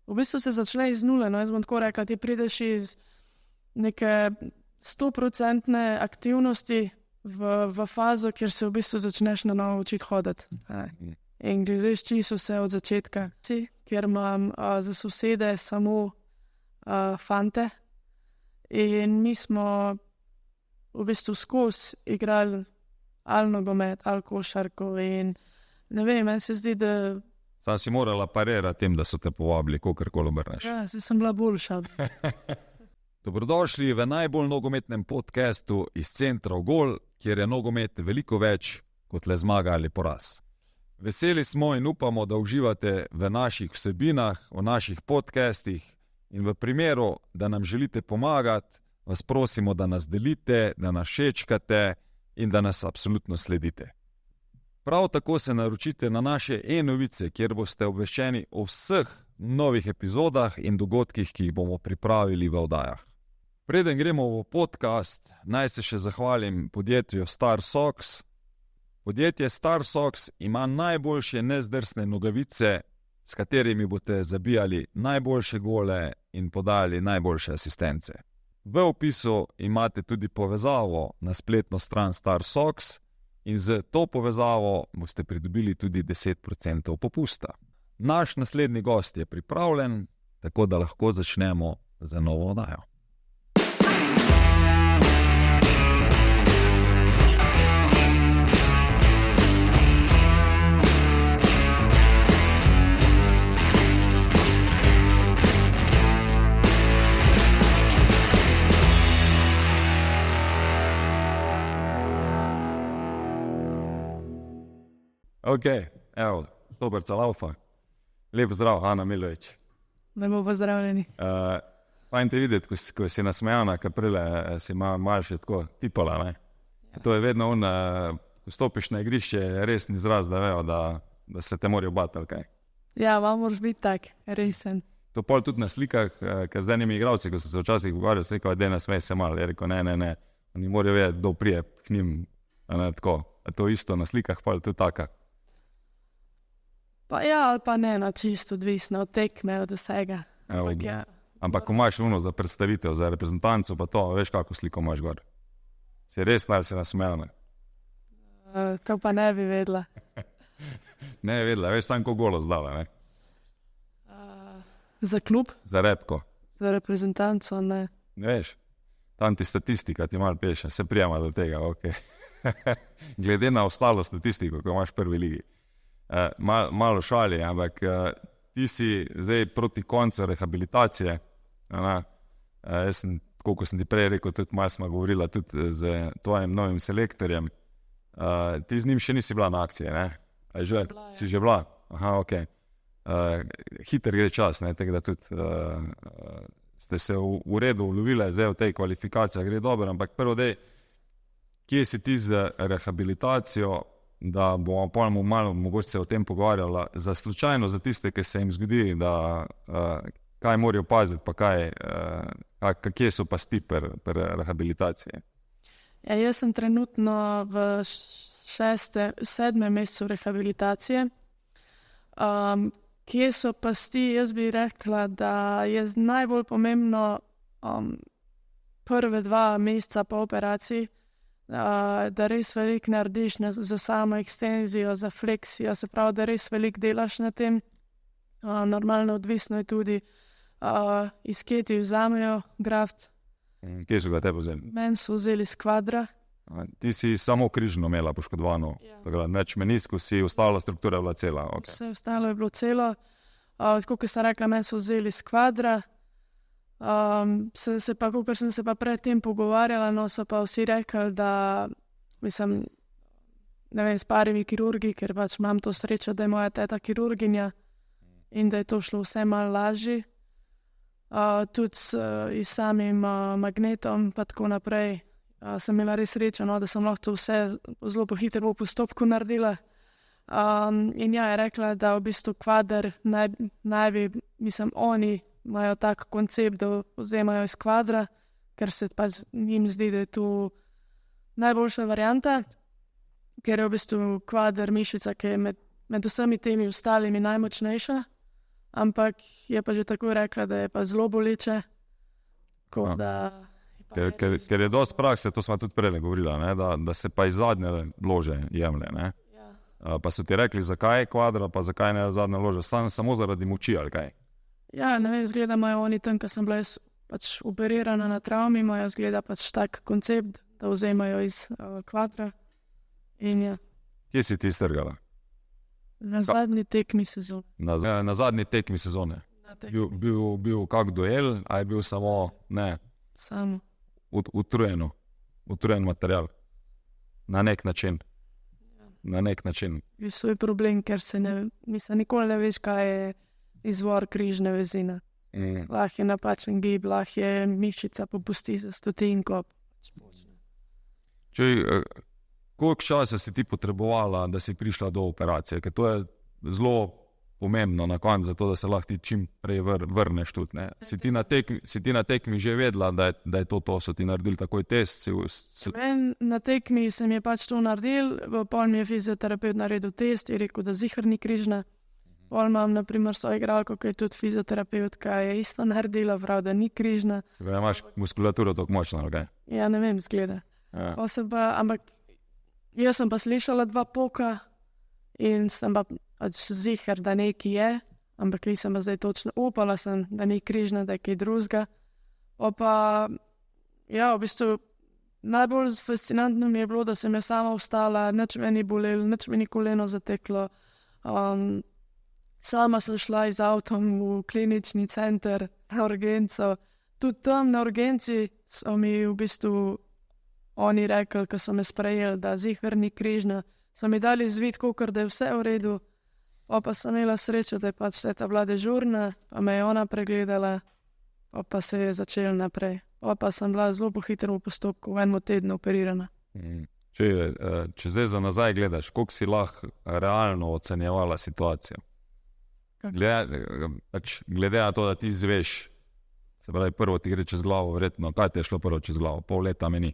v bistvu se začne iz nule, no, jaz bom tako rekla, ti prideš iz neke 100% aktivnosti v fazo, kjer se v bistvu začneš na novo učiti hoditi. In greš čisto vse od začetka. Kjer imam za sosede samo fante in mi smo v bistvu skozi igrali ali nogomet, ali košarko in ne vem, meni se zdi, da... Sam si morala parirati tem, da so te povabili, kakorkoli obrneš. Ja, sem bila boljša. Dobrodošli v najbolj nogometnem podcastu iz centra Ogol, kjer je nogomet veliko več kot le zmaga ali poraz. Veseli smo in upamo, da uživate v naših vsebinah, v naših podcastih in v primeru, da nam želite pomagati, vas prosimo, da nas delite, da nas všečkate in da nas absolutno sledite. Prav tako se naročite na naše e-novice, kjer boste obveščeni o vseh novih epizodah in dogodkih, ki jih bomo pripravili v oddajah. Preden gremo v podcast, naj se še zahvalim podjetju Star Sox. Podjetje Star Sox ima najboljše nezdrsne nogavice, s katerimi boste zabijali najboljše gole in podali najboljše asistence. V opisu imate tudi povezavo na spletno stran Star Sox in z to povezavo boste pridobili tudi 10% popusta. Naš naslednji gost je pripravljen, tako da lahko začnemo za novo oddajo. Ok, evo, Toberca Laufa. Lep zdrav, Ana Milović. Lepo pozdravljeni. Fajn te videti, ko si nasmejana, ker prele si malo še tako tipala, ne? Ja. To je vedno ko stopiš na igrišče, je resni izraz, da vejo, da se te morajo bati, ali kaj? Ja, moraš biti tak, resen. To pol tudi na slikah, ker z enimi igravci, ko so se včasih pogovarjali, se rekel, da nasmej se malo, je rekel, ne, oni morajo vedeti, kdo prije k njim, ne, tako. A to isto na slikah, pa je to taka. Pa ja, ali pa ne, čisto odvisno od tekme, od vsega. Ampak ko imaš za predstavitev, za reprezentanco, pa to, veš, kako sliko imaš gor? Si res ali si nasmejal? To pa ne bi vedela. Ne bi vedela, veš, sam ko golo zdala, ne? Za klub? Za repko. Za reprezentanco, ne. Ne veš, tam ti statistika ti malo peše, se prijema do tega, ok. Glede na ostalo statistiko, ko imaš v prvi ligi. Malo šali, ampak ti si zdaj proti koncu rehabilitacije. Jaz sem, koliko sem ti prej rekel, tudi malo smo govorila tudi z tvojim novim selektorjem. Ti z njim še nisi bila na akciji, ne? Že, si že bila? Aha, ok. Hiter gre čas, ne? Tako da tudi ste se v redu ulovile, zdaj v tej kvalifikacijah gre dobro, ampak prvo dej, kje si ti z rehabilitacijo, da bomo pa malo mogoče se o tem pogovarjala, za slučajno, za tiste, ki se jim zgodi, da kaj morajo paziti, pa kje so pasti pri rehabilitaciji. Ja, jaz sem trenutno v 7. mesecu rehabilitacije. Kje so pasti, jaz bi rekla, da je najbolj pomembno prve 2 meseca po operaciji, da res veliko narediš za samo ekstenzijo, za fleksijo, se pravi, da res veliko delaš na tem. Normalno odvisno je tudi, iz kje ti vzamejo graft. Kje so ga te vzeli? Meni so vzeli s kvadra. Ti si samo križno imela poškodovano, tako neč menisko, si ostala struktura je bila cela. Okay. Vse ostalo je bilo celo. Tako, kot sem rekla, meni so vzeli s kvadra. Kakor sem se pa predtem pogovarjala, no, so pa vsi rekli, da mislim, ne vem, s parimi kirurgi, ker pač imam to srečo, da je moja teta kirurginja in da je to šlo vse malo lažje. Tudi s samim magnetom pa tako naprej sem imela res srečo, no, da sem lahko to vse zelo po hitrem postopku naredila. In ja, je rekla, da v bistvu kvader naj bi, mislim, oni imajo tak koncept, da vzemajo iz kvadra, ker se pač njim zdi, da je to najboljša varianta, ker je v bistvu kvader mišica, ki je med vsemi temi ostalimi najmočnejša. ampak je pa že tako rekla, da je pa zelo boleče. Ker je dosti prakse, to smo tudi prej govorila, ne, da se pa iz zadnje lože jemlje. Ne. Pa so ti rekli, zakaj je kvadra, pa zakaj ne zadnja loža, samo zaradi moči ali kaj? Ja, ne vem, zgleda imajo oni tam, ko sem bila jaz pač operirana na travmi, imajo zgleda pač tak koncept, da vzemajo iz kvadra. In ja. Kje si ti strgala? Na zadnji tekmi sezone. Na zadnji tekmi sezone. Bil kak duel, a je bil samo, ne? Samo. Utrujen material. Na nek način. Na nek način. Je svoj problem, ker nikoli ne veš, kaj je izvor križne vezine. Lahko je napačen gib, lahko je mišica popusti za stotinko. Koliko časa si ti potrebovala, da si prišla do operacije? Ker to je zelo pomembno na koncu, zato da se lahko ti čim prej vrneš tudi. Ne? Si ti na tekmi že vedela, da je to, so ti naredili takoj test? Na tekmi sem je pač to naredil, pol mi je fizioterapeut naredil test, je rekel, da ziher ni križna. Pol imam na primer svojo igralko, ki je tudi fizioterapeutka, je isto naredila, prav, da ni križna. Imaš muskulaturo tako močno, ali kaj? Ja, ne vem, zgleda. Ja. Ampak jaz sem pa slišala 2 poka in sem pa ziher, da nekaj je, ampak nisem pa zdaj točno upala sem, da ni križna, da je kaj drugega. Ja, v bistvu najbolj fascinantno mi je bilo, da sem jaz sama vstala, nič me ni bolelo, nič me ni koleno zateklo. Sama sem šla z avtom v klinični center na urgenco. Tudi tam na urgenci so mi v bistvu oni rekli, ko so me sprejeli, da ziher ni križna. So mi dali zvid, kakor da je vse v redu. Pa sem imela srečo, da je pač ta bila dežurna, pa me je ona pregledala, pa se je začelo naprej. Pa sem bila zelo po hitrem postopku, v enem tednu operirana. Če zdaj za nazaj gledaš, koliko si lahko realno ocenjevala situacijo? Glede na to, da ti izveš, se pravi, prvo ti gre čez glavo, verjetno, kaj ti je šlo prvo čez glavo? Pol leta meni.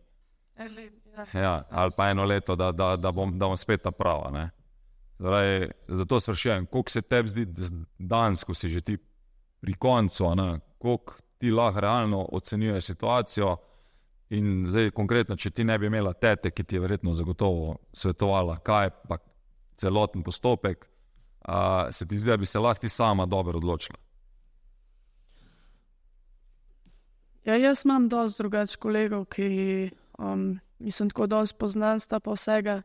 Ja, ali pa 1 leto, da bom spet ta prava. Ne? Zdaj, zato sprašujem, koliko se tebi zdi danes, ko si že ti pri koncu, ne? Koliko ti lahko realno ocenjuješ situacijo in zdaj konkretno, če ti ne bi imela tete, ki ti je verjetno zagotovo svetovala, kaj pa celoten postopek, se ti zdi, da bi se lahko ti sama dobro odločila? Ja, jaz imam dosti drugač kolegov, ki mislim tako dosti poznanstva pa vsega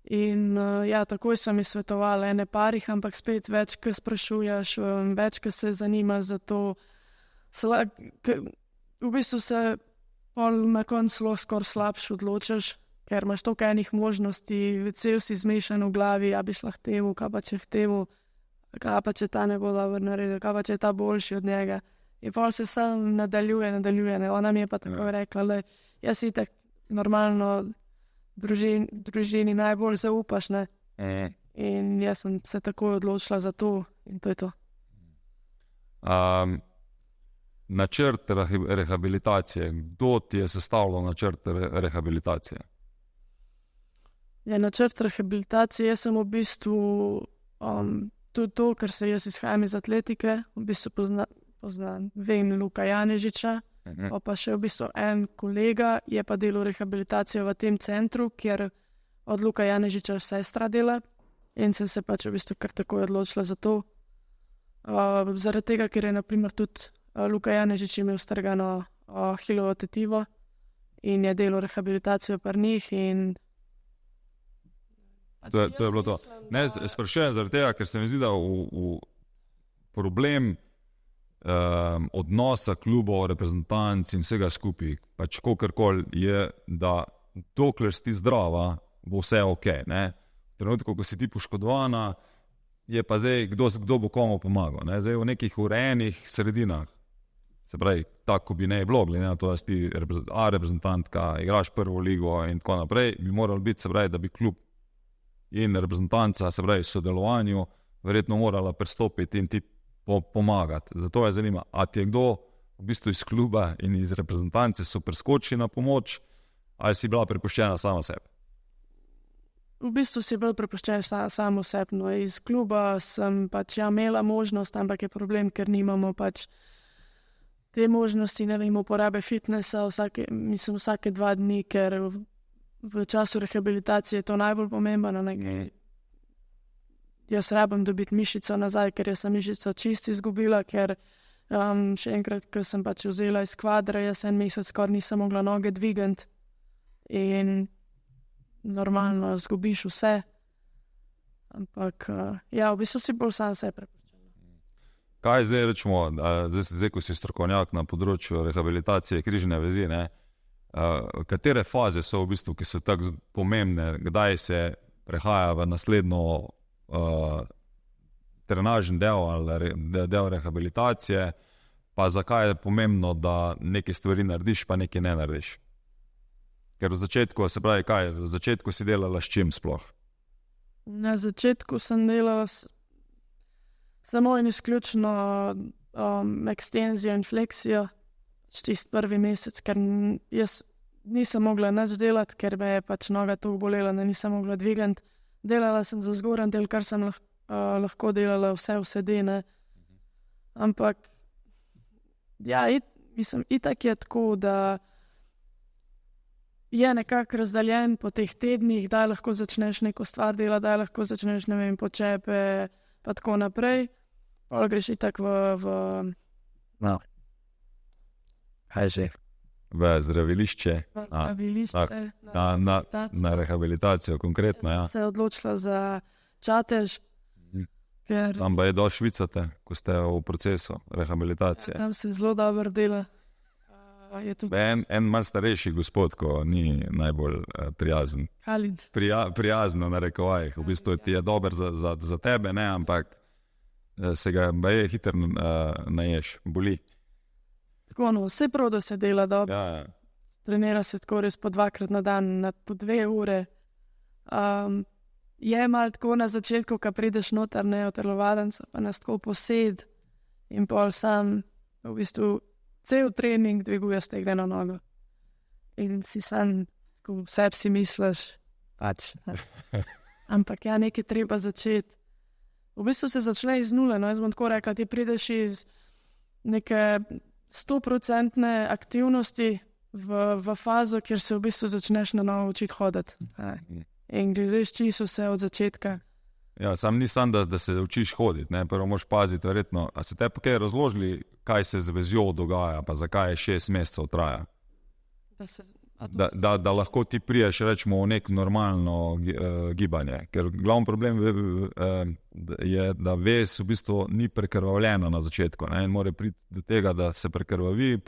in ja, takoj so mi svetovali ene parih, ampak spet več, ko sprašuješ, več, ko se zanimaš za to, v bistvu se pol na koncu skoraj slabše odločiš, ker imaš toliko enih možnosti, cel si zmešan v glavi, ja bi šla k temu, kaj pa če k temu, kaj pa če ta ne bo dobro naredil, kaj pa če je ta boljši od njega. In pol se sam nadaljuje. Ona mi je pa tako rekla, da jaz si tak normalno družini najbolj zaupaš, ne? In jaz sem se tako odločila za to in to je to. Načrt rehabilitacije. Kdo ti je sestavljal načrt rehabilitacije? Ja, načrt rehabilitacije, jaz sem v bistvu tudi to, ker se jaz izhajam iz atletike, v bistvu poznam, vem Luka Janežiča, pa še v bistvu en kolega je pa delal rehabilitacijo v tem centru, kjer od Luka Janežiča sestra dela in sem se pač v bistvu kar takoj odločila za to. Zaradi tega, ker je na primer tudi Luka Janežič imel strgano ahilovo tetivo in je delal rehabilitacijo pri njih in to je bilo to. Ne, sprašujem zaradi tega, ker se mi zdi, da v problem odnosa klubov, reprezentanc in vsega skupaj, pač kakorkoli je, da dokler si ti zdrava, bo vse ok. Ne? V trenutku, ko si ti poškodovana, je pa zdaj, kdo bo komu pomagal. Ne? Zdaj v nekih urejenih sredinah, se pravi, tako bi ne bilo, glede na to, da si ti reprezentantka, igraš prvo ligo in tako naprej, bi moral biti, se pravi, da bi klub in reprezentanca, se pravi, sodelovanju, verjetno morala pristopiti in ti pomagati. Zato je zanima, a ti je kdo v bistvu iz kluba in iz reprezentance so preskočili na pomoč, ali si bila prepuščena sama sebi? v bistvu si bolj prepuščen samo osebno. Iz kluba sem pač imela možnost, ampak je problem, ker nimamo pač te možnosti, ne vem, uporabe fitnessa vsake 2 dni, ker v času rehabilitacije je to najbolj pomembno. Jaz rabim dobiti mišico nazaj, ker jaz sem mišico čisto izgubila, ker še enkrat, ko sem pač vzela iz kvadra, jaz 1 mesec skoraj nisem mogla noge dvigati in normalno zgubiš vse. Ampak ja, v bistvu si bolj sam se prepuščen. Kaj zdaj rečemo, zdaj ko si strokovnjak na področju rehabilitacije križne vezi, ne? Katere faze so v bistvu, ki so tako pomembne, kdaj se prehaja v naslednjo trenažni del ali del rehabilitacije, pa zakaj je pomembno, da neke stvari narediš, pa neke ne narediš? Ker v začetku, se pravi, kaj, v začetku si delala s čim sploh? Na začetku sem delala samo in izključno ekstenzijo in fleksijo, čist prvi mesec, ker jaz nisem mogla nič delati, ker me je pač noga toliko bolela, da nisem mogla dvigati. Delala sem za zgoren del, kar sem lahko delala vse v sedene. Ampak ja, itak je tako, da je nekako razdaljen po teh tednih, da lahko začneš neko stvar delati, da lahko začneš, ne vem, počepe, pa tako naprej. Pa greš itak No. Kaj že? V zdravilišče, zdravilišče, na rehabilitacijo konkretno, ja. Jaz sem se odločila za Čatež, ker Tam pa je do švicate, ko ste v procesu rehabilitacije. tam se zelo dobro dela. Je tudi En malo starejši gospod, ko ni najbolj prijazen. Halid. Prijazno na rekovajih. V bistvu ti je dober za tebe, ne, ampak se ga baje hitro naješ, boli. Tako, no, vse prav, da se dela dobro. Ja. Trenira se tako res po 2-krat na dan, po 2 ure. Je malo tako na začetku, ko prideš noter, ne, v telovadnico, pa nas tako posed in pol sam, v bistvu, cel trening dviguje stegneno nogo. In si sam, tako vse si misliš, pač. Ampak ja, nekaj treba začeti. V bistvu se začne iz nule, no, jaz bom tako rekla, ti prideš iz neke 100% aktivnosti v fazo, kjer se v bistvu začneš na novo učiti hoditi. In greš čisto vse od začetka. Ja, sam ni sam, da se učiš hoditi, ne, prvo moraš paziti, verjetno. A se te pa kaj razložili, kaj se z vezjo dogaja, pa zakaj 6 mesecev traja? Da lahko ti priješ, rečemo, v nek normalno gibanje. Ker glavni problem je, da vez v bistvu ni prekrvavljena na začetku, ne, in mora priti do tega, da se prekrvavi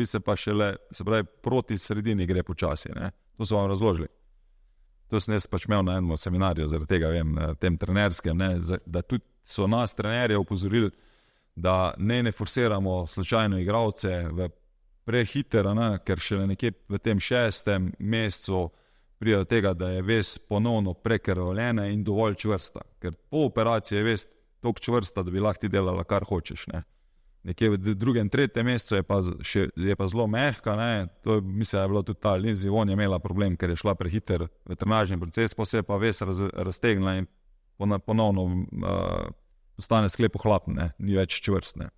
se pa šele, se pravi, proti sredini gre počasi, ne. To so vam razložili. To sem jaz pač imel na enem seminarju, zaradi tega vem, tem trenerskem, ne, da tudi so nas trenerje upozorili, da ne forsiramo slučajno igralce v prehiter, ne, ker šele nekje v tem 6. mesecu pride do tega, da je vez ponovno prekrvavljena in dovolj čvrsta. Ker po operaciji je vez toliko čvrsta, da bi lahko ti delala, kar hočeš, ne. Nekje v 2., 3. mesecu je pa zelo mehka, ne. To mislim, da je bilo tudi ta Lindsey Vonn je imela problem, ker je šla prehiter v trenažni proces, pa se je pa ves raztegnila in ponovno postane sklep ohlapen, ne, ni več čvrst, ne.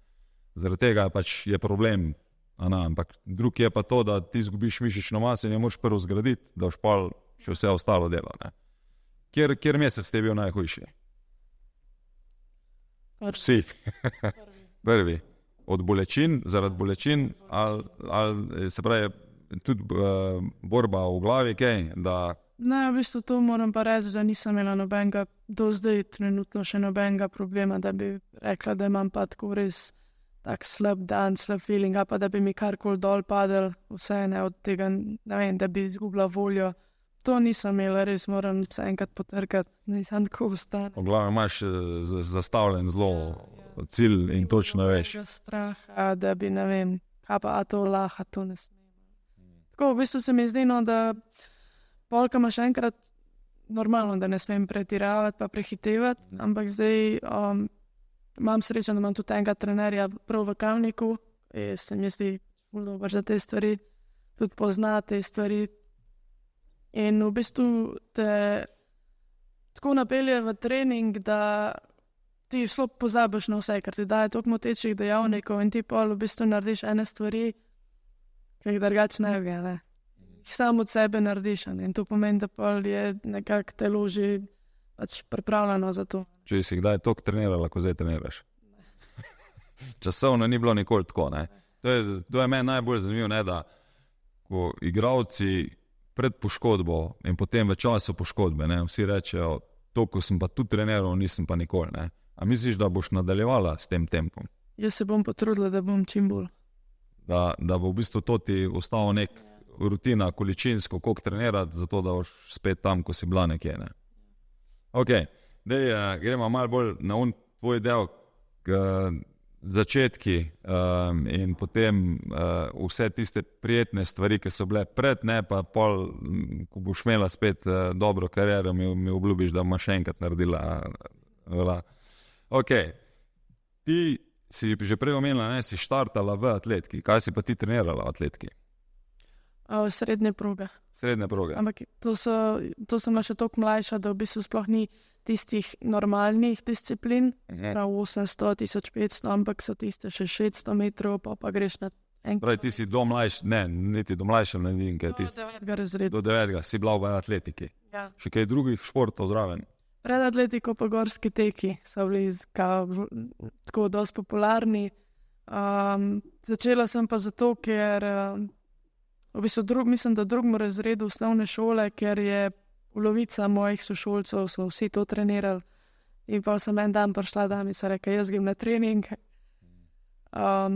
Zaradi tega pač je problem, ampak drug je pa to, da ti izgubiš mišično maso in jo moraš prvo zgraditi, da boš pa še vse ostalo delo, ne. Kjer mesec ti je bil najhujši? Vsi. Prvi. Od bolečin, zaradi bolečin, ali se pravi, tudi borba v glavi, kaj, da... Ne, v bistvu to moram pa reči, da nisem imela nobenega, do zdaj trenutno še nobenega problema, da bi rekla, da imam pa tako res tak slab dan, slab feeling, pa da bi mi karkoli dol padel, vse ne od tega, ne vem, da bi izgubila voljo. To nisem imela, res moram se enkrat potrkati, nisem tako ostane. V glavi imaš zastavljen zelo cilj in točno veš. Straha, da bi, ne vem, kaj pa, a to laha, to ne smem. Tako, v bistvu se mi zdi, no, da polka imaš enkrat normalno, da ne smem pretiravati pa prehitevati, ampak zdaj imam srečo, da imam tudi enega trenerja prav v Kamniku, se mi zdi ful dober za te stvari, tudi pozna te stvari. In v bistvu te tako napelje v trening, da ti šlo pozabiš na vse, ker ti daje toliko motečih dejavnikov in ti pol v bistvu narediš ene stvari, ki jih drugače ne bi, ne. Jih sam od sebe narediš, ne. In to pomeni, da pol je nekako telo že pač pripravljeno za to. Če si kdaj toliko trenirala, ko zdaj treniraš? Časovno ni bilo nikoli tako, ne. To je meni najbolj zanimivo, ne, da ko igralci pred poškodbo in potem v času poškodbe, ne, vsi rečejo, to, ko sem pa tu treniral, nisem pa nikoli, ne. A misliš, da boš nadaljevala s tem tempom? Jaz se bom potrudila, da bom čim bolj. Da bo v bistvu to ti ostalo nek rutina, količinsko, koliko trenirati, zato da boš spet tam, ko si bila nekje, ne. Ok, gremo malo bolj na tvoj del, začetki in potem vse tiste prijetne stvari, ki so bile pred, ne, pa pol, ko boš imela spet dobro kariero, mi obljubiš, da boš še enkrat naredila. Ok, ti si že prej omenila, ne, si štartala v atletiki. Kaj si pa ti trenirala v atletiki? Srednje proge. Srednje proge. Ampak to sem bila še toliko mlajša, da v bistvu sploh ni tistih normalnih disciplin, prav 800, 1500, ampak so tiste še 600 metrov, pa greš na enkrat. Pravi, ti si do mlajša, ne, niti do mlajša, ne vem, kaj ti. Do 9. razreda. Do 9. si bila v atletiki. Ja. Še kaj drugih športov zraven? Pred atletiko pa gorski teki so bili tako dosti popularni. Začela sem pa zato, ker v bistvu mislim, da v 2. razredu osnovne šole, ker je polovica mojih sošolcev so vsi to trenirali. In pa sem en dan prišla, da mi se reka, jaz grem na trening.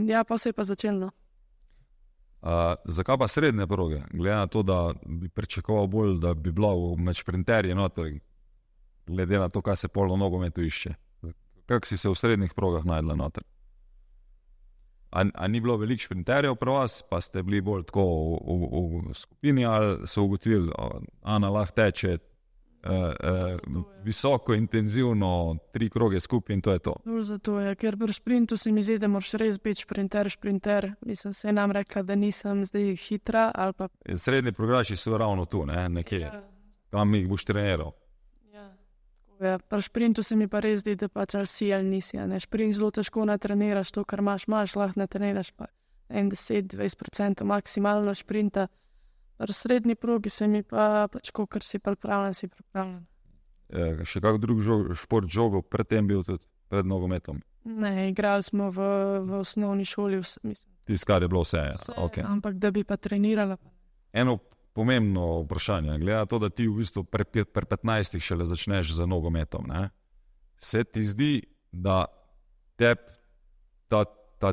Ja, pa se je pa začelo. Zakaj pa srednje proge? Glede na to, da bi pričakoval bolj, da bi bila med šprinterji noter, glede na to, kaj se pol v nogometu išče. Kako si se v srednjih progah najdla noter? A ni bilo veliko šprinterjev pri vas, pa ste bili bolj tako v skupini, ali so ugotovili, Ana lahko teče visoko, intenzivno, 3 kroge skupaj in to je to? Zato je, ker pri šprintu se mi zdi, da moraš res biti šprinter. Mislim, se nam rekla, da nisem zdaj hitra. Ali pa... Srednji progaši so ravno tu, ne? Nekje. Ja. Kam jih boš treniral? Ja, pri šprintu se mi pa res zdi, da pač ali si ali nisi. Ne? Šprint zelo težko natreniraš, to, kar imaš, lahko natreniraš pa 10-20% maksimalno šprinta. Pri srednji progi se mi pa pač, kar si pripravljen. Še kak drug šport žogov predtem bil tudi pred nogometom? Ne, igrali smo v osnovni šoli. Tisto, kar je bilo vse. Okay. Ampak da bi pa trenirala. Eno pomembno vprašanje, glede na to, da ti v bistvu pri 15 šele začneš z nogometom, ne? Se ti zdi, da ta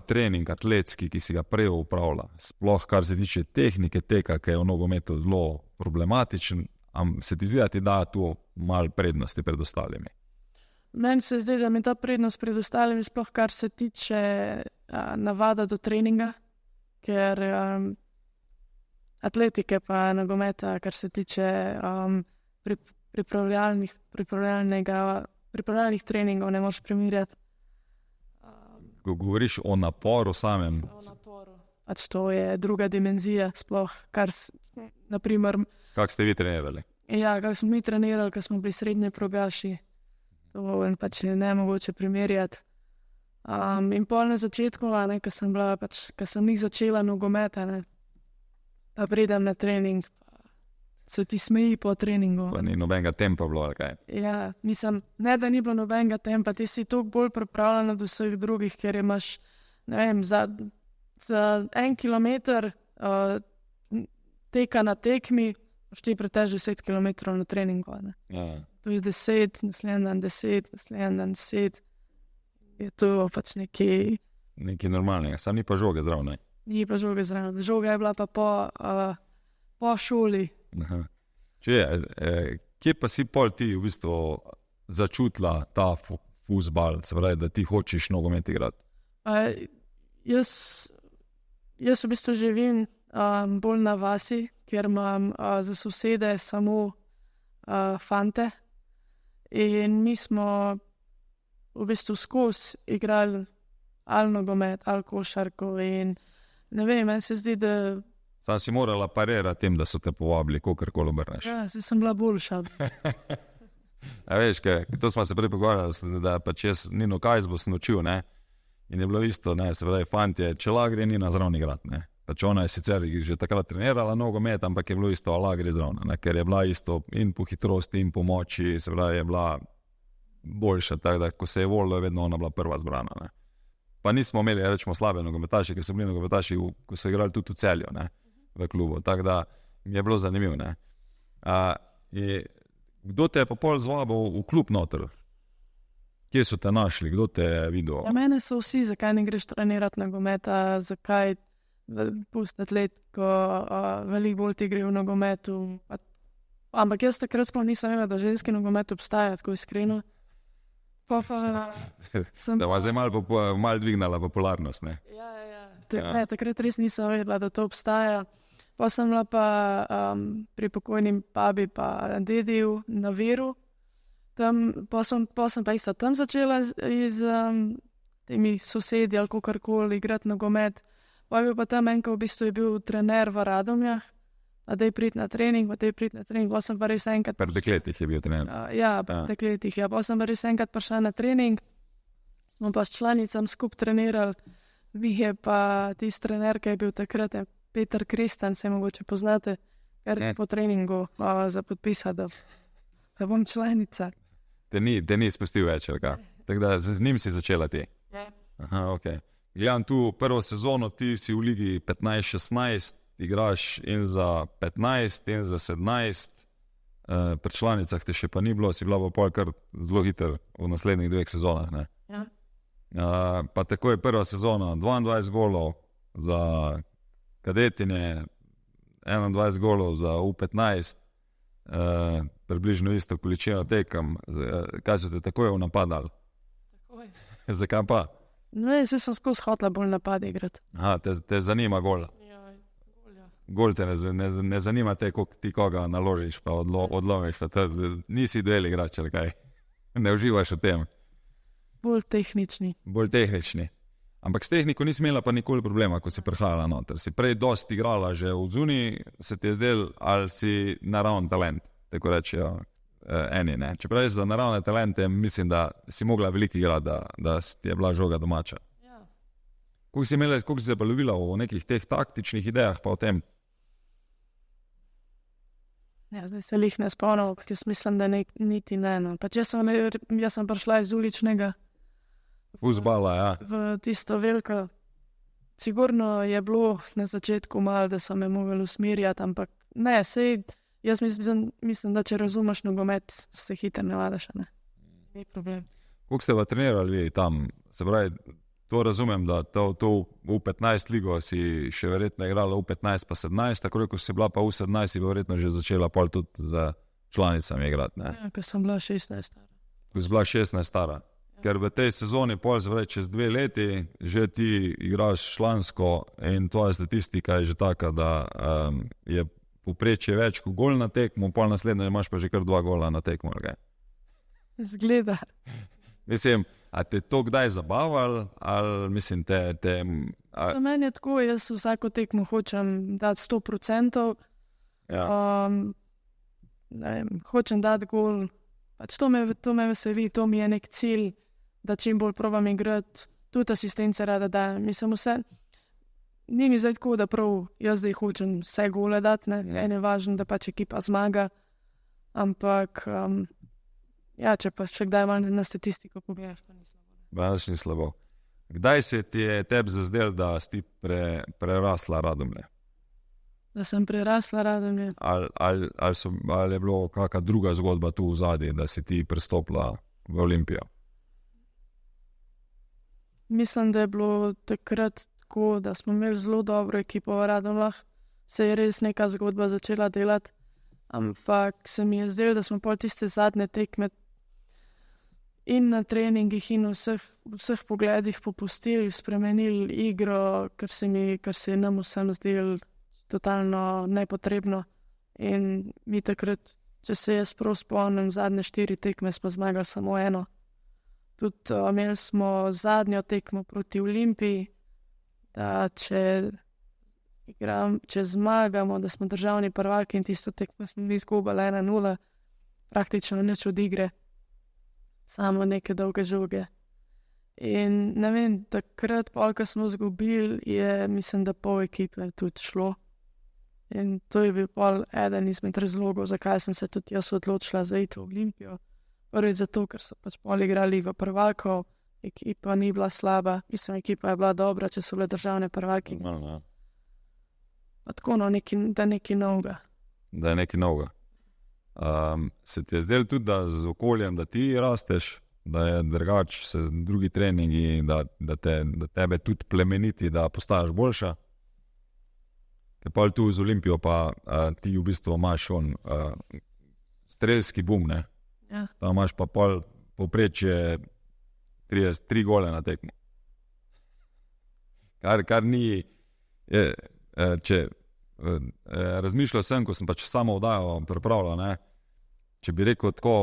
trening atletski, ki si ga prej upravlja, sploh kar se tiče tehnike teka, ki je v nogometu zelo problematičen, se ti zdi, da ti da tu malo prednosti pred ostalimi? Meni se zdi, da mi ta prednost pred ostalimi, sploh kar se tiče navada do treninga, ker atletike pa nogometa, kar se tiče pripravljalnih treningov, ne moreš primerjati. Ko govoriš o naporu samem? O naporu. Pač to je druga dimenzija sploh, kar naprimer... Kako ste vi trenirali? Ja, kako smo mi trenirali, ko smo bili srednje progaši. To pač je nemogoče primerjati. In pol na začetku, ko sem jih začela nogometa, ne, pa pridem na trening, se ti smeji po treningu. Pa ni nobenega tempa bilo, ali kaj? Ja, mislim, ne da ni bilo nobenega tempa, ti si toliko bolj pripravljen od vseh drugih, ker imaš, ne vem, za 1 kilometer teka na tekmi, boš ti pretež 10 kilometrov na treningu. Ja. To je 10, naslednji dan 10, naslednji dan 10. Je to pač nekaj normalnega, sam ni pa žoge zraven, ne? Ni pa žoge zraven. Žoga je bila pa po šoli. Aha. Kje pa si pol ti v bistvu začutila ta fuzbal, se pravi, da ti hočeš nogomet igrati? Jaz v bistvu živim bolj na vasi, kjer imam za sosede samo fante. In mi smo v bistvu skozi igrali ali nogomet, ali košarko in ne vem, meni se zdi, da... Sam si morala parirati tem, da so te povabili, kakorkoli obrneš. Ja, sem bila boljša. A veš, to smo se prej pogovarjali, da pač jaz Nino Kajzbo sem učil, ne? In je bilo isto, ne, se pravi, fantje, Čela gre Nina zraven igrat, ne. Pač ona je sicer že takrat trenirala nogomet, ampak je bilo isto, ala gre zraven, ne, ker je bila isto in po hitrosti in po moči, se pravi, je bila boljša, tako da, ko se je volilo, je vedno ona bila prva zbrana, ne. Pa nismo imeli, rečemo, slabe nogometaši, ker so bili nogometaši, ko so igrali tudi v Celju, ne, v klubu, tako da mi je bilo zanimivo, ne. Kdo te je pa pol zvabil v klub noter? Kje so te našli? Kdo te je videl? Ja, mene so vsi, zakaj ne greš trenirati nogometa, zakaj pustiti atletiko, veliko bolj ti gre v nogometu. Ampak jaz takrat sploh nisem vedela, da ženski nogomet obstaja, tako iskreno. Da ima zdaj malo dvignala popularnost, ne? Ja. Ne, takrat res nisem vedela, da to obstaja. Pa sem bila pa pri pokojnim babi pa dediju na Viru. Pa sem pa isto tam začela z temi sosedi ali kakorkoli igrati nogomet. Pa je bil pa tam enko, v bistvu je bil trener v Radomljah, a daj priti na trening, pa sem pa res enkrat... Per dekletih je bil trener. Per dekletih, ja. Pa sem pa res enkrat prišla na trening, smo pa s članicam skupaj trenirali, mi je pa tisti trener, ki je bil takrat, Peter Kristan, se mogoče poznate, ker po treningu za podpisati, da bom članica. Te ni spustil več, ali kaj? Tako da z njim si začela ti? Ja. Aha, okej. Gledam tu prvo sezono, ti si v ligi 15-16, igraš in za 15 in za 17, pri članicah te še pa ni bilo, si bila pa pol kar zelo hiter v naslednjih 2 sezonah, ne? Ja. Pa tako je prva sezona, 22 golov za kadetine, 21 golov za U15, približno isto količino tekem. Kaj so te takoj napadali? Takoj. Zakaj pa? No, jaz sem skozi hotela bolj napad igrati. Aha, te zanima gol. Ja, gol, ja. Gol te ne zanima te, koliko ti koga naložiš, pa odlomiš, pa nisi duel igrač, ali kaj? Ne uživaš v tem? Bolj tehnični. Ampak s tehniko nisi imela pa nikoli problema, ko si prihajala noter. Si prej dosti igrala že v zuniji, se ti je zdel, ali si naravni talent, tako rečejo eni, ne. Čeprav za naravne talente mislim, da si mogla veliko igrati, da ti je bila žoga domača. Ja. Koliko si se pa lovila v nekih teh taktičnih idejah pa o tem? Ja, zdaj se lih ne spomnim, kot jaz mislim, da niti ne. No. Pač jaz sem prišla iz uličnega Fuzbala, ja. v tisto veliko. Sigurno je bilo na začetku malo, da so me mogli usmerjati, ampak ne, jaz mislim, da če razumeš nogomet, se hitro navadaš, ne. Ni problem. Koliko ste pa trenirali vi tam? Se pravi, to razumem, da to v 15 ligo si še verjetno igrala v 15 pa 17, tako ko si bila pa v 17, si verjetno že začela pol tudi za članicami igrati, ne? Ja, ko sem bila 16 stara. Ko si bila 16 stara. Ker v tej sezoni, čez 2 leti, že ti igraš člansko in tvoja statistika je že taka, da je povprečje več kot gol na tekmo, pol naslednje imaš pa že kar 2 gola na tekmo. Zgleda. Mislim, a te to kdaj zabaval, ali mislim Za meni je tako, jaz vsako tekmo hočem dati 100%, Ja. Hočem dati gol, pač to me veseli, to mi je nek cilj, da čim bolj probam igrati, tudi asistence rada dajem. Mislim, vse, ni mi zdaj tako, da prav jaz zdaj hočem vse gole dati, ne, je važno, da pač ekipa zmaga, ampak ja, če pa še kdaj malo na statistiko pogledaš, pa ni slabo. Baš ni slabo. Kdaj se ti je tebi zazdel, da si prerasla Radomlje? Da sem prerasla Radomlje. Ali je bilo kakšna druga zgodba tu v zadnji, da si ti prestopila v Olimpijo? Mislim, da je bilo takrat tako, da smo imeli zelo dobro ekipo v Radomljah, se je res neka zgodba začela delati, ampak se mi je zdelo, da smo pol tiste zadnje tekme in na treningih in vseh pogledih popustili, spremenili igro, kar se je nam vsem zdelo totalno nepotrebno. In mi takrat, če se jaz prav spomnim, zadnje 4 tekme smo zmagali samo 1. Tudi imeli smo zadnjo tekmo proti Olimpiji, da če zmagamo, da smo državni prvaki in tisto tekmo smo mi izgubili 1-0. praktično nič od igre, samo neke dolge žoge. In ne vem, takrat, ko smo izgubili, je mislim, da pol ekipe tudi šlo. In to je bil pol eden izmed razlogov, zakaj sem se tudi jaz odločila za iti v Olimpijo. Prvič zato, ker so pač pol igrali v prvakov, ekipa ni bila slaba, mislim, ekipa je bila dobra, če so bile državne prvaki. Normalno, ja. Pa tako, no, da je nekaj novega. Da je nekaj novega. Se ti je zdelo tudi, da z okoljem, da ti rasteš, da je drugače, se drugi treningi, da tebe tudi plemeniti, da postaješ boljša? Ker pa tu z Olimpijo pa ti v bistvu imaš strelski bum, ne? Ja. Tam imaš pa pol povprečje 3 gole na tekmo. Kar ni, če razmišljal sem, ko sem pač samo oddajo pripravljal, ne, če bi rekel tako,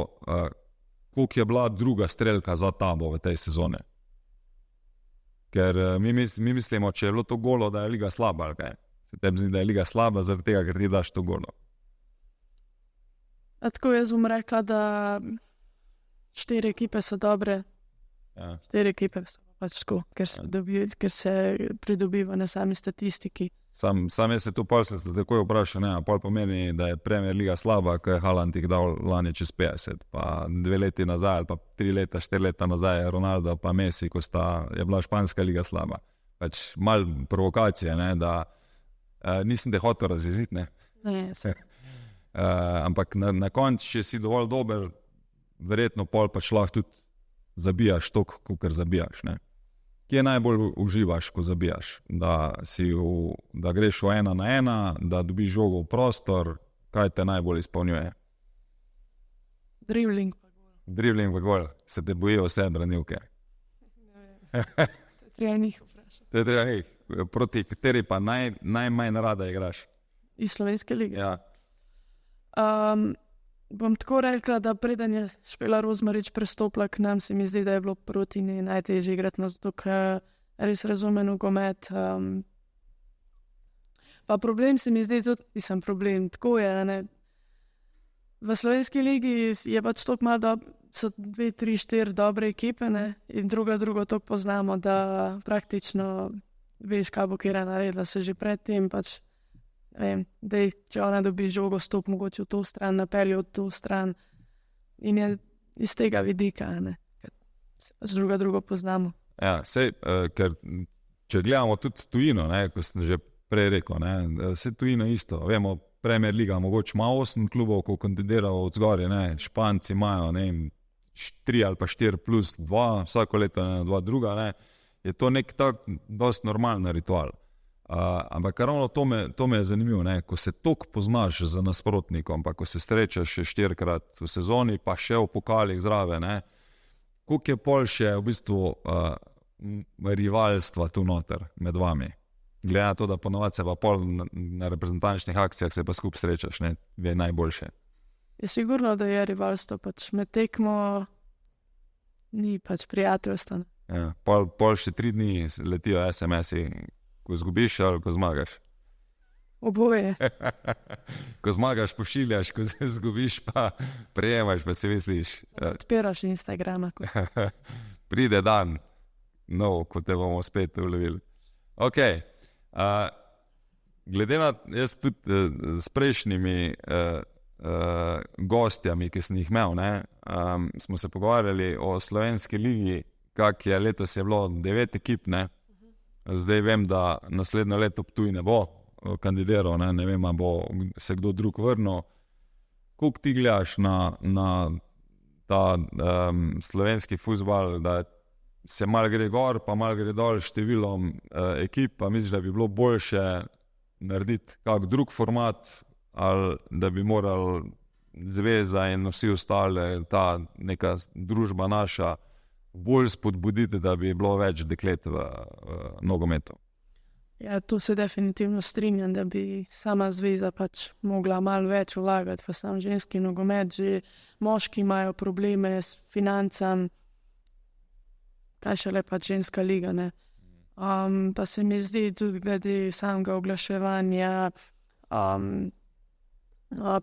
koliko je bila druga strelka za tabo v tej sezoni. Ker mi mislimo, če je bilo to golo, da je liga slaba, ali kaj? Se tebi zdi, da je liga slaba zaradi tega, ker ti daš to golo. Tako jaz bom rekla, da 4 ekipe so dobre. Ja. 4 ekipe so pač tako, ker se pridobiva na sami statistiki. Sam jaz se tu pol sem se takoj vprašal, ne, pol pomeni, da je Premier liga slaba, ko je Haaland jih dal lani čez 50, pa 2 leti nazaj, ali pa 3 leta, 4 leta nazaj Ronaldo pa Messi, ko je bila španska liga slaba. Pač mal provokacije, ne, da nisem te hotel razjeziti, ne. Ne, Ampak na koncu, če si dovolj dober, verjetno pol pač lahko tudi zabijaš toliko, kakor zabijaš, ne. Kje najbolj uživaš, ko zabijaš? Da greš v 1 na 1, da dobiš žogo v prostor, kaj te najbolj izpolnjuje? Dribling pa gol. Dribling pa gol. Se te bojijo vse branilke? Treba njih vprašati. Treba njih. Proti kateri pa najmanj rada igraš? Iz Slovenske lige? Ja. Bom tako rekla, da preden je Špela Rozmarič prestopila k nam, se mi zdi, da je bilo proti njej najtežje igrati, zato ker res razume nogomet. Pa problem se mi zdi tudi, problem, tako je, ne. V Slovenski ligi je pač toliko malo so 2, 3, 4 dobre ekipe, ne, in drugo toliko poznamo, da praktično veš, kaj bo kera naredila, se že predtem pač da če ona dobi žogo, stop mogoče v to stran, napelje v to stran in je iz tega vidika, ne, se pač drugo poznamo. Ja, sej, ker če gledamo tudi tujino, ne, ko sem že prej rekel, ne, se tujino isto, vemo, Premier liga mogoče ima 8 klubov, ko kandidirajo od zgoraj, ne, Španci imajo, ne, 3 ali pa 4 plus 2, vsako leto 2 druga, ne, je to nek tak dosti normalen ritual. Ampak ravno to me je zanimivo, ne? Ko se toliko poznaš z nasprotnikom, pa ko se srečaš še 4-krat v sezoni, pa še v pokalih zraven, ne? Koliko je pol še v bistvu rivalstva tu noter med vami? Glede na to, da ponovadi se pa pol na reprezentančnih akcijah se pa skupaj srečaš, ne? Je najboljše. Je sigurno, da je rivalstvo, pač med tekmo ni pač prijateljstva. Ja, pol še 3 dni letijo SMS-i, ko zgubiš ali ko zmagaš? Oboje. Ko zmagaš, pošiljaš, ko zgubiš, pa prejemaš, pa si misliš. Odpiraš Instagrama. Pride dan, ko te bomo spet ulovili. Ok. Glede na, jaz tudi s prejšnjimi gostjami, ki sem jih imel, ne, smo se pogovarjali o Slovenski ligi, kak je letos je bilo 9 ekip, ne. Zdaj vem, da naslednje leto Ptuj ne bo kandidiral, ne vem, ali bo se kdo drug vrnil. Koliko ti gledaš na ta slovenski fuzbal, da se malo gre gor, pa malo gre dol številom ekip, pa misliš, da bi bilo boljše narediti kak drug format, ali da bi moral zveza in vsi ostale, ta neka družba naša, bolj spodbuditi, da bi bilo več deklet v nogometu. Ja, tu se definitivno strinjam, da bi sama zveza pač mogla malo več vlagati v sam ženski nogomet, že moški imajo probleme s financami, kaj šele pač ženska liga, ne. Pa se mi zdi tudi glede samega oglaševanja,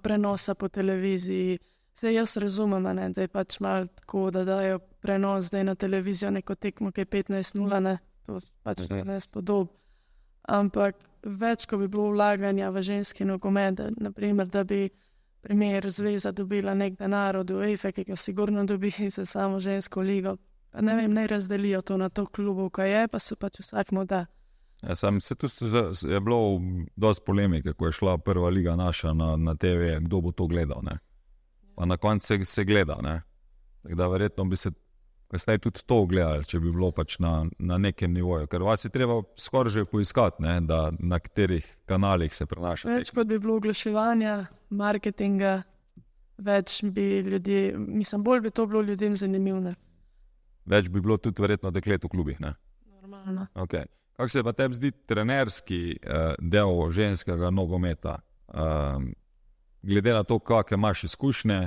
prenosa po televiziji, Sej jaz razumem, ne, da je pač malo tako, da dajo prenos zdaj na televizijo neko tekmo, ki je 15:0, ne, to pač ne spodob. Ampak več, ko bi bilo vlaganja v ženski nogomet, naprimer, da bi primer zveza dobila nek denar od UEFA, ki ga sigurno dobi za samo žensko ligo. Pa ne vem, ne razdelijo to na to klubov, kaj je, pa se pač vsakmu da. Ja, se tu je bilo dosti polemike, ko je šla prva liga naša na TV, kdo bo to gledal, ne. Pa na koncu se gleda, ne. Tako da verjetno bi se kasneje tudi to gledali, če bi bilo pač na nekem nivoju. Ker vas je treba skoraj že poiskati, ne, da na katerih kanalih se prenaša. Več kot bi bilo oglaševanja, marketinga, več bi ljudje, mislim, bolj bi to bilo ljudem zanimivo. Več bi bilo tudi verjetno deklet v klubih, ne? Normalno. Okay. Kako se pa tebi zdi trenerski del ženskega nogometa? Glede na to, kakšne imaš izkušnje,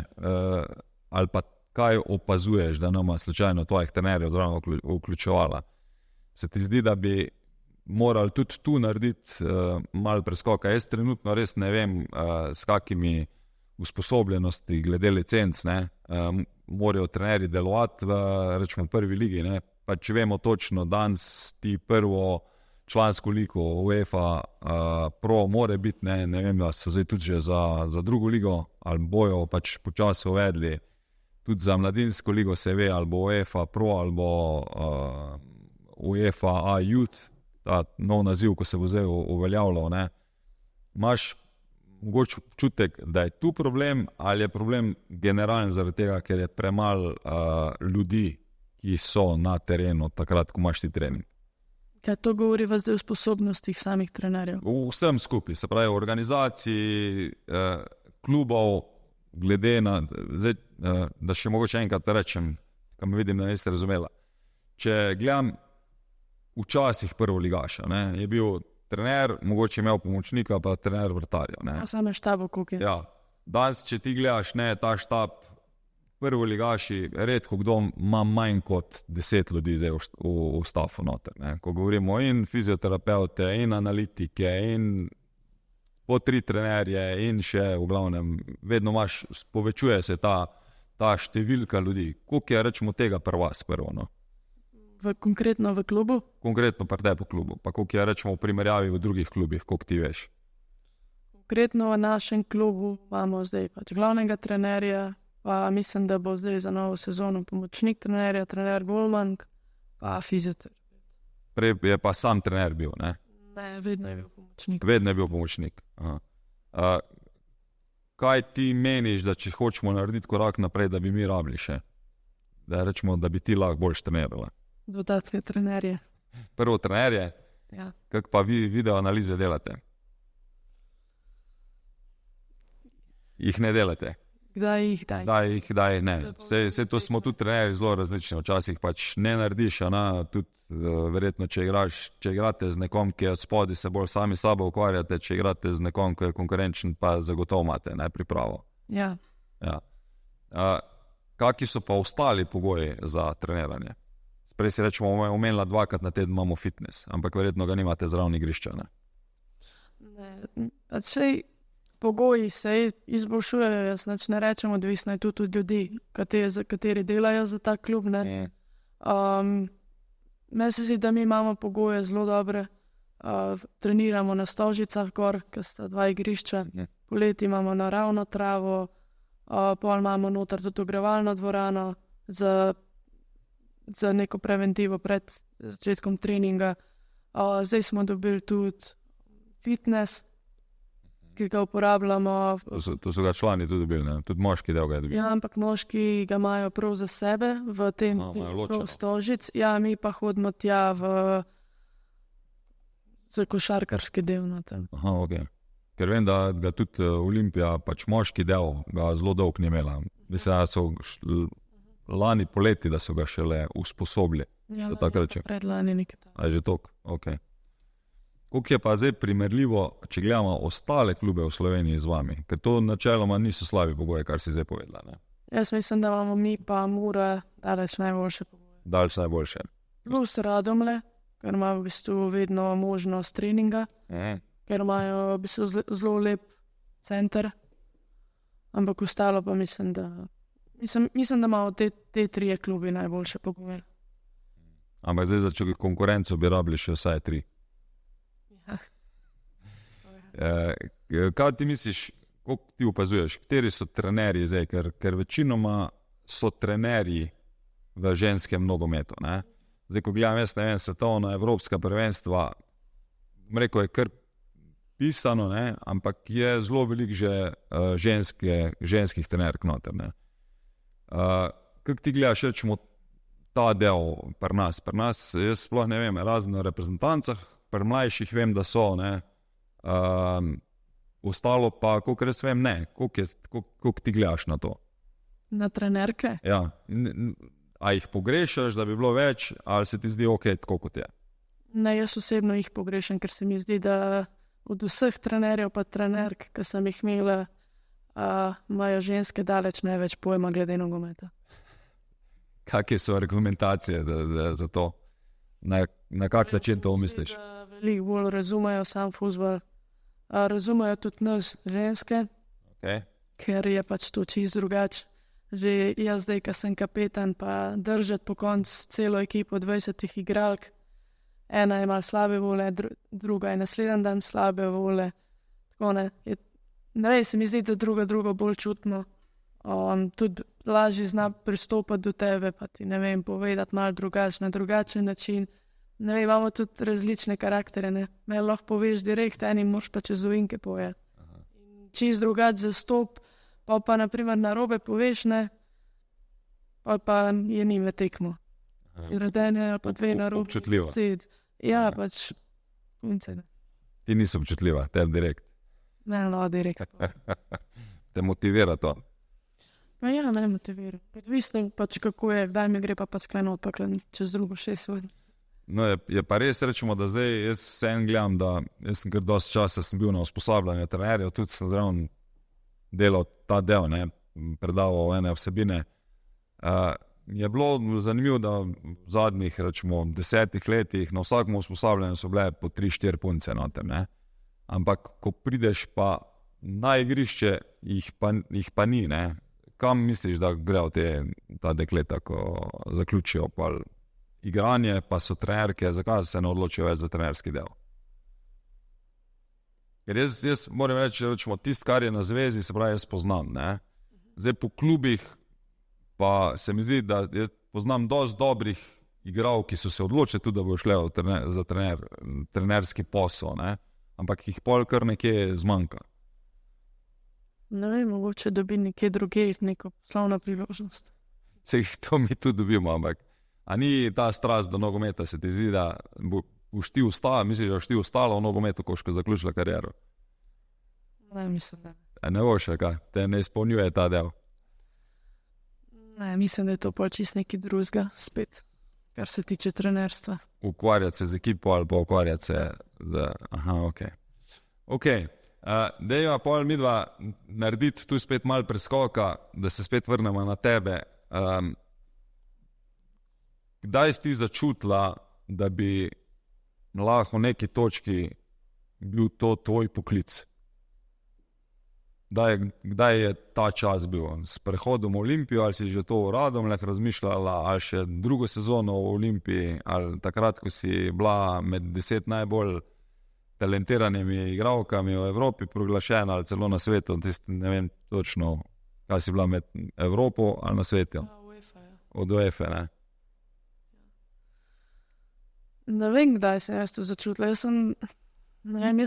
ali pa kaj opazuješ, da nama slučajno tvojih trenerjev zraven vključevala? Se ti zdi, da bi morali tudi tu narediti malo preskoka? Jaz trenutno res ne vem, s kakimi usposobljenosti glede licenc, ne, morajo trenerji delovati v, rečemo, prvi ligi, ne. Pa če vemo točno, danes ti prvo člansko ligo UEFA Pro more biti, ne vem, da so zdaj tudi že za drugo ligo, ali bojo pač počasi uvedli, tudi za mladinsko ligo se ve, ali bo UEFA Pro, ali bo UEFA A Youth, ta nov naziv, ko se bo zdaj uveljavljal, ne. Imaš mogoče občutek, da je tu problem, ali je problem generalen zaradi tega, ker je premalo ljudi, ki so na terenu takrat, ko imaš ti trening? Kaj to govori vas zdaj o sposobnostih samih trenerjev? Vsem skupaj, se pravi, organizaciji, klubov, glede na, zdaj, da še mogoče enkrat rečem, kaj me vidim, da niste razumela. Če gledam včasih prvoligaša, ne, je bil trener, mogoče imel pomočnika, pa trener vrtarja, ne. Same štabu, koliko je? Ja, danes, če ti gledaš, ne, ta štab, prvoligaši, redko kdo ima manj kot 10 ljudi zdaj v stafu noter, ne. Ko govorimo in fizioterapeute, in analitike, in po 3 trenerje, in še v glavnem, vedno imaš, povečuje se ta številka ljudi. Koliko je, rečemo, tega pri vas prvo, no? Konkretno v klubu? Konkretno pri tebi v klubu, pa koliko je, rečemo, v primerjavi v drugih klubih, koliko ti veš? Konkretno v našem klubu imamo zdaj pač glavnega trenerja, pa mislim, da bo zdaj za novo sezono pomočnik trenerja, trener golman, pa fizioterapeut. Prej je pa sam trener bil, ne? Ne, vedno je bil pomočnik. Vedno je bil pomočnik. Aha. Kaj ti meniš, da če hočemo narediti korak naprej, da bi mi rabili še? Da rečemo, da bi ti lahko boljš trenirala? Dodatne trenerje. Prvo trenerje? Ja. Kako pa vi video analize delate? Jih ne delate? Kdaj ne. Sej to smo tudi trenerji zelo različni. Včasih pač ne narediš, tudi verjetno, če igrate z nekom, ki je od spodaj, se bolj sami sabo ukvarjate, če igrate z nekom, ki je konkurenčen, pa zagotovo imate, ne, pripravo. Ja. Ja. Kaki so pa ostali pogoji za treniranje? Prej si rečemo, omenila 2-krat na teden imamo fitness, ampak verjetno ga nimate zraven igrišča, ne? Ne, sej pogoji se izboljšujejo, jaz ne rečem, odvisno je tudi od ljudi, kateri delajo za ta klub, ne. Meni se zdi, da mi imamo pogoje zelo dobre, treniramo na Stožicah gor, ker sta 2 igrišča, poleti imamo naravno travo, pol imamo noter tudi ogrevalno dvorano za neko preventivo pred začetkom treninga. Zdaj smo dobili tudi fitness, ki ga uporabljamo. To so ga člani tudi dobili, ne? Tudi moški del ga je dobil. Ja, ampak moški ga imajo prav za sebe v tem Stožic. Ja, mi pa hodimo tja za košarkarski del na tem. Aha, ok. Ker vem, da ga tudi Olimpija, pač moški del, ga zelo dolg ni imela. Mislim, da so lani poleti, da so ga šele usposobili. Ja, predlani nekaj tako. A je že toliko? Ok. Koliko je pa zdaj primerljivo, če gledamo ostale klube v Sloveniji z vami? Ker to načeloma niso slabi pogoje, kar si zdaj povedala, ne? Jaz mislim, da imamo mi pa Mura daleč najboljše pogoje. Daleč najboljše. Plus Radomlje, ker ima v bistvu vedno možnost treninga, ker imajo v bistvu zelo lep center. ampak ostalo pa mislim, da imamo te trije klubi najboljše pogoje. Ampak zdaj za konkurenco bi rabili še vsaj 3. Kaj ti misliš, koliko ti opazuješ, kateri so trenerji zdaj, ker večinoma so trenerji v ženskem nogometu, ne? Zdaj, ko gledam, jaz ne vem, svetovna, evropska prvenstva, rekel je kar pisano, ne? Ampak je zelo veliko že ženskih trenerk noter, ne? Kako ti gledaš, rečemo, ta del pri nas? Pri nas, jaz sploh ne vem, razen na reprezentancah, pri mlajših vem, da so, ne? Ostalo pa, koliko res vem, ne. Koliko ti gledaš na to? Na trenerke? Ja. A jih pogrešaš, da bi bilo več, ali se ti zdi ok, tako kot je? Ne, jaz osebno jih pogrešam, ker se mi zdi, da od vseh trenerjev pa trenerk, ki sem jih imela, imajo ženske daleč največ pojma glede nogometa. Kakšne so argumentacije za to? Na kak način to misliš? Veliko bolj razumejo sam fuzbal. Razumejo tudi nas ženske, Okay. ker je pač to čisto drugače. Že jaz zdaj, ko sem kapetan, pa držati po koncu celo ekipo 20 igralk. Ena ima slabe volje, druga je naslednji dan slabe volje. Tako ne. Ne vem, se mi zdi, da drugo bolj čutno. Tudi lažje zna pristopati do tebe, pa ti, ne vem, povedati malo drugače, na drugačen način. Ne vem, imamo tudi različne karaktere, ne. Meni lahko poveš direkt, enim moraš pa čez ovinke povedati. Čist drugače zastop, pa naprimer narobe poveš, ne, pa je njime tekmo. Redene ali pa 2 narobe. Občutljiva. Ja, pač punce, ne. Ti nisi občutljiva, tebi direkt. Ne, direkt. Te motivira to. Pa ja, ne motivira. Odvisno pač kako je, kdaj mi gre pa pač kleno odpaklen čez drugo 6 ur. No, je pa res, rečemo, da zdaj jaz vsem gledam, da jaz sem kar dosti časa sem bil na usposabljanju trenerjev, tudi sem zraven delal ta del, ne, predaval ene vsebine. Je bilo zanimivo, da v zadnjih, rečemo, 10 letih na vsakem usposabljanju so bile po 3-4 punce noter, ne. Ampak, ko prideš pa na igrišče, jih pa ni, ne. Kam misliš, da grejo ta dekleta, ko zaključijo pa igranje, pa so trenerke, zakaj se ne odločijo več za trenerski del? Ker jaz moram reči, rečemo, tisto, kar je na zvezi, se pravi, jaz poznam, ne. Zdaj po klubih pa se mi zdi, da jaz poznam dosti dobrih igralk, ki so se odločili tudi, da bo šle za trenerski posel, ne. Ampak jih pol kar nekje zmanjka. Ne vem, mogoče dobi nekje druge neko poslovno priložnost. Saj to mi tudi dobimo, ampak a ni ta strast do nogometa, se ti zdi, da boš ti ostala, misliš, da boš ti ostala v nogometu, ko boš zaključila kariero? Ne, mislim, da. Ne boš, kaj? Te ne izpolnjuje ta del? Ne, mislim, da je to pol čist nekaj drugega spet, kar se tiče trenerstva. Ukvarjati se z ekipo ali pa ukvarjati se z... Aha, ok. Ok, dejva pol midva narediti tu spet malo preskoka, da se spet vrnemo na tebe. Kdaj si ti začutila, da bi lahko v neki točki bil to tvoj poklic? Kdaj je ta čas bil? S prehodom v Olimpijo, ali si že to v Radomljah razmišljala, ali še drugo sezono v Olimpiji, ali takrat, ko si bila med 10 najbolj talentiranimi igralkami v Evropi proglašena, ali celo na svetu, ne vem točno, kaj si bila med Evropo ali na svetu? Od UEFA, ne? Ne vem, kdaj sem jaz to začutila. Jaz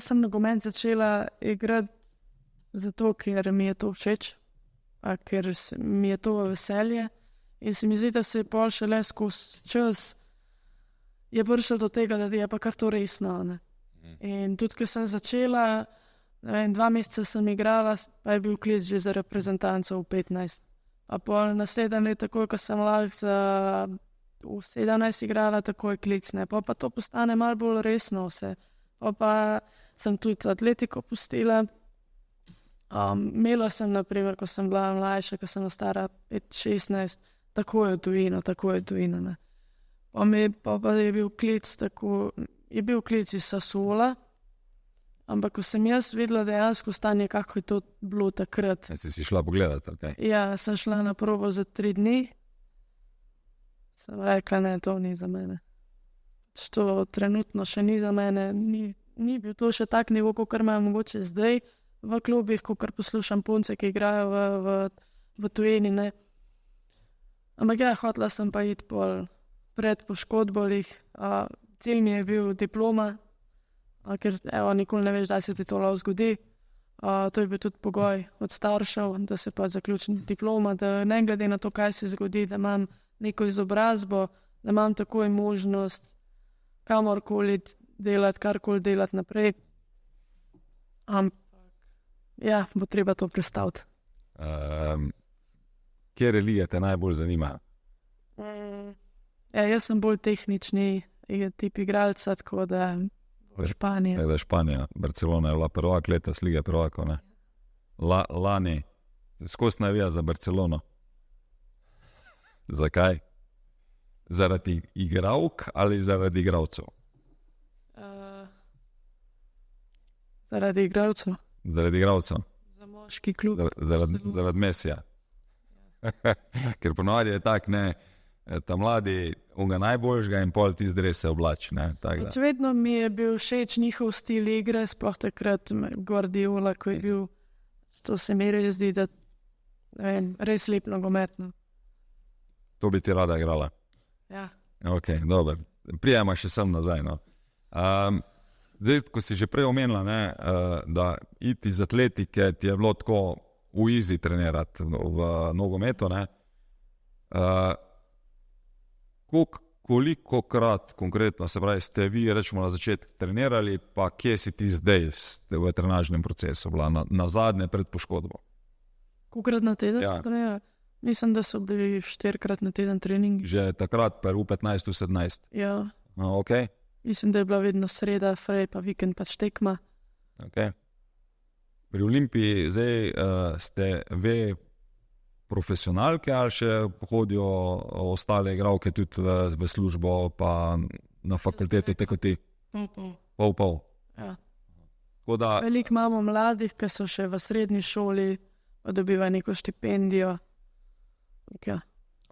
sem nogomet začela igrati zato, ker mi je to všeč, pa ker mi je to veselje. In se mi zdi, da se je pol šele skozi čas je prišlo do tega, da je pa kar to resno, ne. In tudi, ko sem začela, ne vem, 2 meseca sem igrala, pa je bil klic že za reprezentanco v 15. Pa pol naslednje let, takoj, ko sem lahko v 17 igrala, takoj klic, ne. Pa to postane malo bolj resno vse. Pa sem tudi atletiko pustila. Imela sem, naprimer, ko sem bila mlajša, ko sem stara 5-16, takoj v tujino, ne. Pa je bil klic iz Sassuola Ampak ko sem jaz videla dejansko stanje, kako je to bilo takrat. Si šla pogledat, okay. Ja, sem šla na probo za 3 dni. Sem rekla, ne, to ni za mene. To trenutno še ni za mene. Ni bil to še tak nivo, kot imam mogoče zdaj v klubih, kot poslušam punce, ki igrajo v tujini. Ne. Ampak ja, hotela sem pa iti pred poškodbolih. Cilj mi je bil diploma, ker nikoli ne veš, da se ti to lahko zgodi. To je bil tudi pogoj od staršev, da se pa zaključi diploma, da ne glede na to, kaj se zgodi, da imam neko izobrazbo, da imam takoj možnost kamorkoli delati, karkoli delati naprej. Ampak ja, bo treba to prestaviti. Kje religije te najbolj zanima? Ja, jaz sem bolj tehnični tip igralca, tako da Španija. Da je Španija. Barcelona je bila prvak letos lige prvakov, ne? Lani. Skozi navija za Barcelono. Zakaj? Zaradi igralk ali zaradi igralcev? Zaradi igralcev. Zaradi igralcev. Za moški klub. Zaradi Mesija. Ker ponovadi je tak, ne, ta mladi unga najboljšega in pol ti zdaj se oblači. Pač vedno mi je bil všeč njihov stil igre, sploh takrat Guardiola, ko je bil, to se mi res zdi, da res lep nogometno. To bi ti rada igrala? Ja. Ok, dobro. Prijema še sem nazaj. No. Zdaj, ko si že prej omenila, ne, da iti iz atletike ti je bilo tako v easy trenirati v nogometu, ne. Koliko krat konkretno, se pravi, ste vi rečemo na začetku trenirali, pa kje si ti zdaj v trenažnem procesu bila na zadnje pred poškodbo? Kolikrat na teden? Ja. Mislim, da so bili 4-krat na teden treningi. Že takrat, pa v 15, v 17? Ja. Okay. Mislim, da je bila vedno sreda, frej, pa vikend pač tekma. Okay. Pri Olimpiji zdaj ste ve profesionalke ali še hodijo ostale igralke tudi v službo, pa na fakultetu tako ti? Pol. Ja. Da... Veliko imamo mladih, ki so še v srednji šoli, dobivajo neko štipendijo. Ja.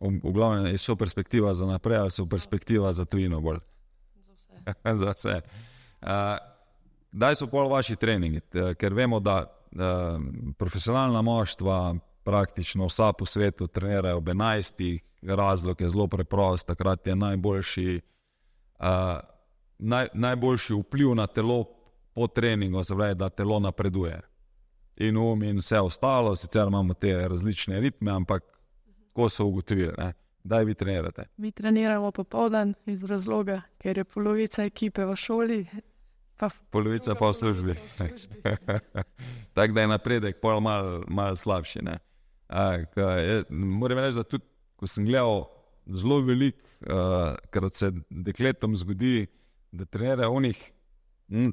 V glavnem, so perspektiva za naprej ali so perspektiva za tujino bolj? Za vse. Daj so pol vaši treningi, ker vemo, da profesionalna moštva praktično vsa po svetu trenirajo ob 11. Razlog je zelo preprost, takrat je najboljši vpliv na telo po treningu, se pravi, da telo napreduje. In in vse ostalo, sicer imamo te različne ritme, ampak ko so ugotovili, ne? Daj vi trenirate? Mi treniramo popoldan iz razloga, ker je polovica ekipe v šoli. Polovica pa v službi. Tako da je napredek pol malo slabši. Ne? Moram reči, da tudi, ko sem gledal zelo veliko, krat se dekletom zgodi, da trenirajo v njih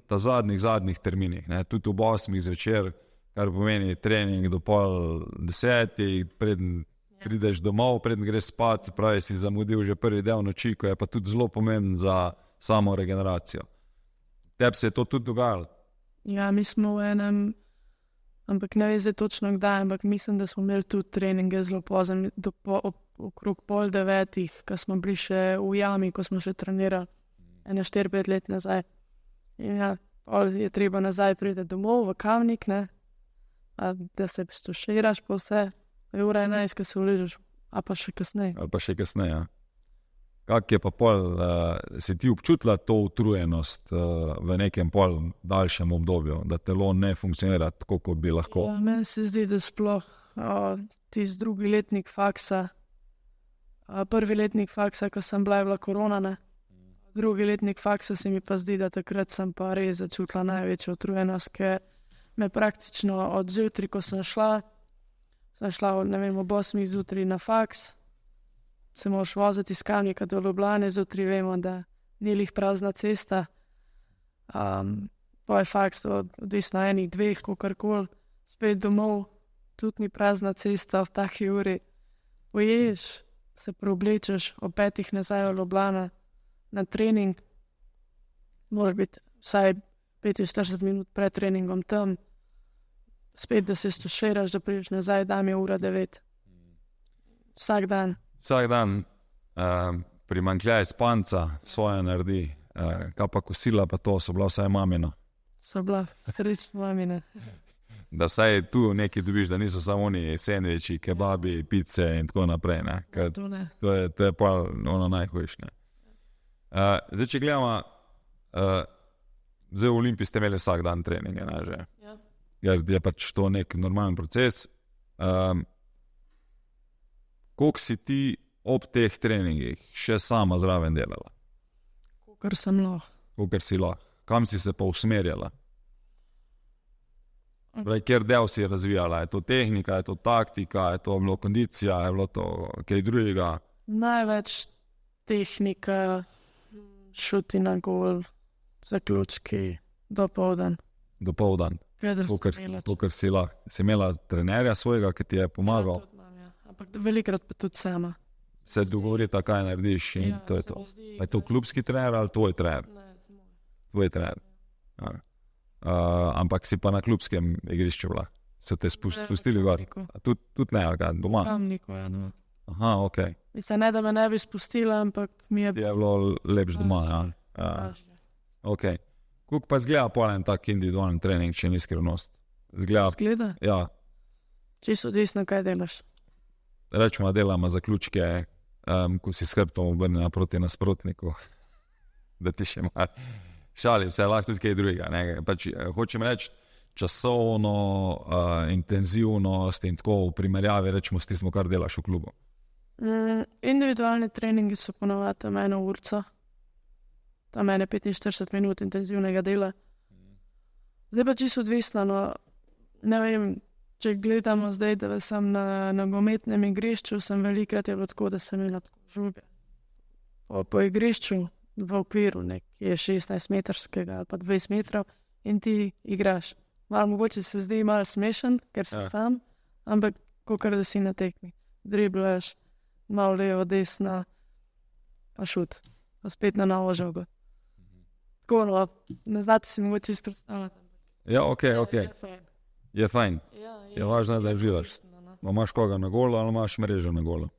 ta zadnjih terminih, ne? Tudi ob 8 zvečer, kar pomeni trening do pol 10, preden prideš domov, preden greš spat, se pravi, si zamudil že prvi del noči, ko je pa tudi zelo pomemben za samo regeneracijo. Tebi se je to tudi dogajalo? Ja, mi smo v enem, ampak ne vem zdaj točno kdaj, ampak mislim, da smo imeli tudi treninge zelo pozno, okrog 8:30, ko smo bili še v jami, ko smo še trenirali 4-5 let nazaj. In ja, je treba nazaj priti domov v Kamnik, ne, da se stoširaš po vse. Je ura 11, ko se uležeš, ali pa še kasneje. Ja. Kak je pa pol, si ti občutila to utrujenost v nekem pol daljšem obdobju, da telo ne funkcionira tako, kot bi lahko? Ja, meni se zdi, da sploh tisti drugi letnik faksa, prvi letnik faksa, ko sem bila korona, ne? Drugi letnik faksa se mi pa zdi, da takrat sem pa res začutila največjo utrujenost, ker me praktično od zjutraj, ko sem šla, ne vem, ob 8 zjutraj na faks, se moraš voziti iz Kamnika do Ljubljane, zjutraj vemo, da ni lih prazna cesta. Pa je faks odvisno enih 2, kakorkoli, spet domov, tudi ni prazna cesta v taki uri. Poješ, se preoblečeš, ob 5 nazaj v Ljubljane na trening, moraš biti vsaj 45 minut pred treningom tam, spet da se stuširaš, da prideš nazaj, da mi je 9:00. Vsak dan. Vsak dan primanjkljaj spanca svoje naredi, kaj pa kosila pa to, so bila vsaj mamina. So bila srečna mamina. Da vsaj tu nekaj dobiš, da niso samo oni sendviči, kebabi, pice in tako naprej. Ne? Ker to je pa ono najhujše. Zdaj, če gledamo, zdaj v Olimpiji ste imeli vsak dan treninge, ne, že? Ja. Ker je pač to nek normalen proces. Koliko si ti ob teh treningih še sama zraven delala? Kolikor sem lahko. Kolikor si lahko. Kam si se pa usmerjala? Kjer del si razvijala? Je to tehnika, je to taktika, je to bilo kondicija, je bilo to kaj drugega? Največ tehnika, šuti na gol, zaključki, dopoldan. Dopoldan. Kolikor si lahko. Si imela trenerja svojega, ki ti je pomagal? Ja, tudi imam, ja. Ampak velikrat pa tudi sama. Se dogovorite, kaj narediš in Ja, to je se to. mi zdi, Je to klubski trener ali tvoj trener? Ne, moj. Tvoj trener. Ja. Ampak si pa na klubskem igrišču bila. So te spustili gor? Tudi ne, ali kaj, doma? Kamniku, ja, doma. Aha, ok. Mislim, ne, da me ne bi spustila, ampak mi je Ti je bilo lepš doma, ja. lažje. Ok. Kako pa zgleda pol en tak individualni trening, če ni skrivnost? Zgleda, Zgleda? ja, Čisto odvisno, kaj delaš. rečemo, delamo zaključke, ko si s hrbtom obrnjena proti nasprotniku, da ti še malo šalim, se lahko tudi kaj drugega. Ne? Pač, hočem reči, časovno, intenzivnost in tako v primerjavi, rečemo, s tistim, kar delaš v klubu. Individualni treningi so ponovadi tam 1 urco, tam 45 minut intenzivnega dela. Zdaj pa čisto odvisno, no, ne vem, če gledamo zdaj, da sem na nogometnem igrišču, sem velikrat je bilo tako, da sem imela tako žulje. Po igrišču v okviru nekje 16-metrskega ali pa 20 metrov in ti igraš. Malo mogoče se zdi malo smešen, ker si sam, ampak kakor da si na tekmi. Driblaš, malo levo, desno, pa šut, pa spet na novo žogo. Tako, no, ne znate si mogoče predstavljati. Ja, ok. Je fajn. Je fajn. Je važno, da uživaš. koristno, no. Imaš koga na golu ali imaš mrežo na golu?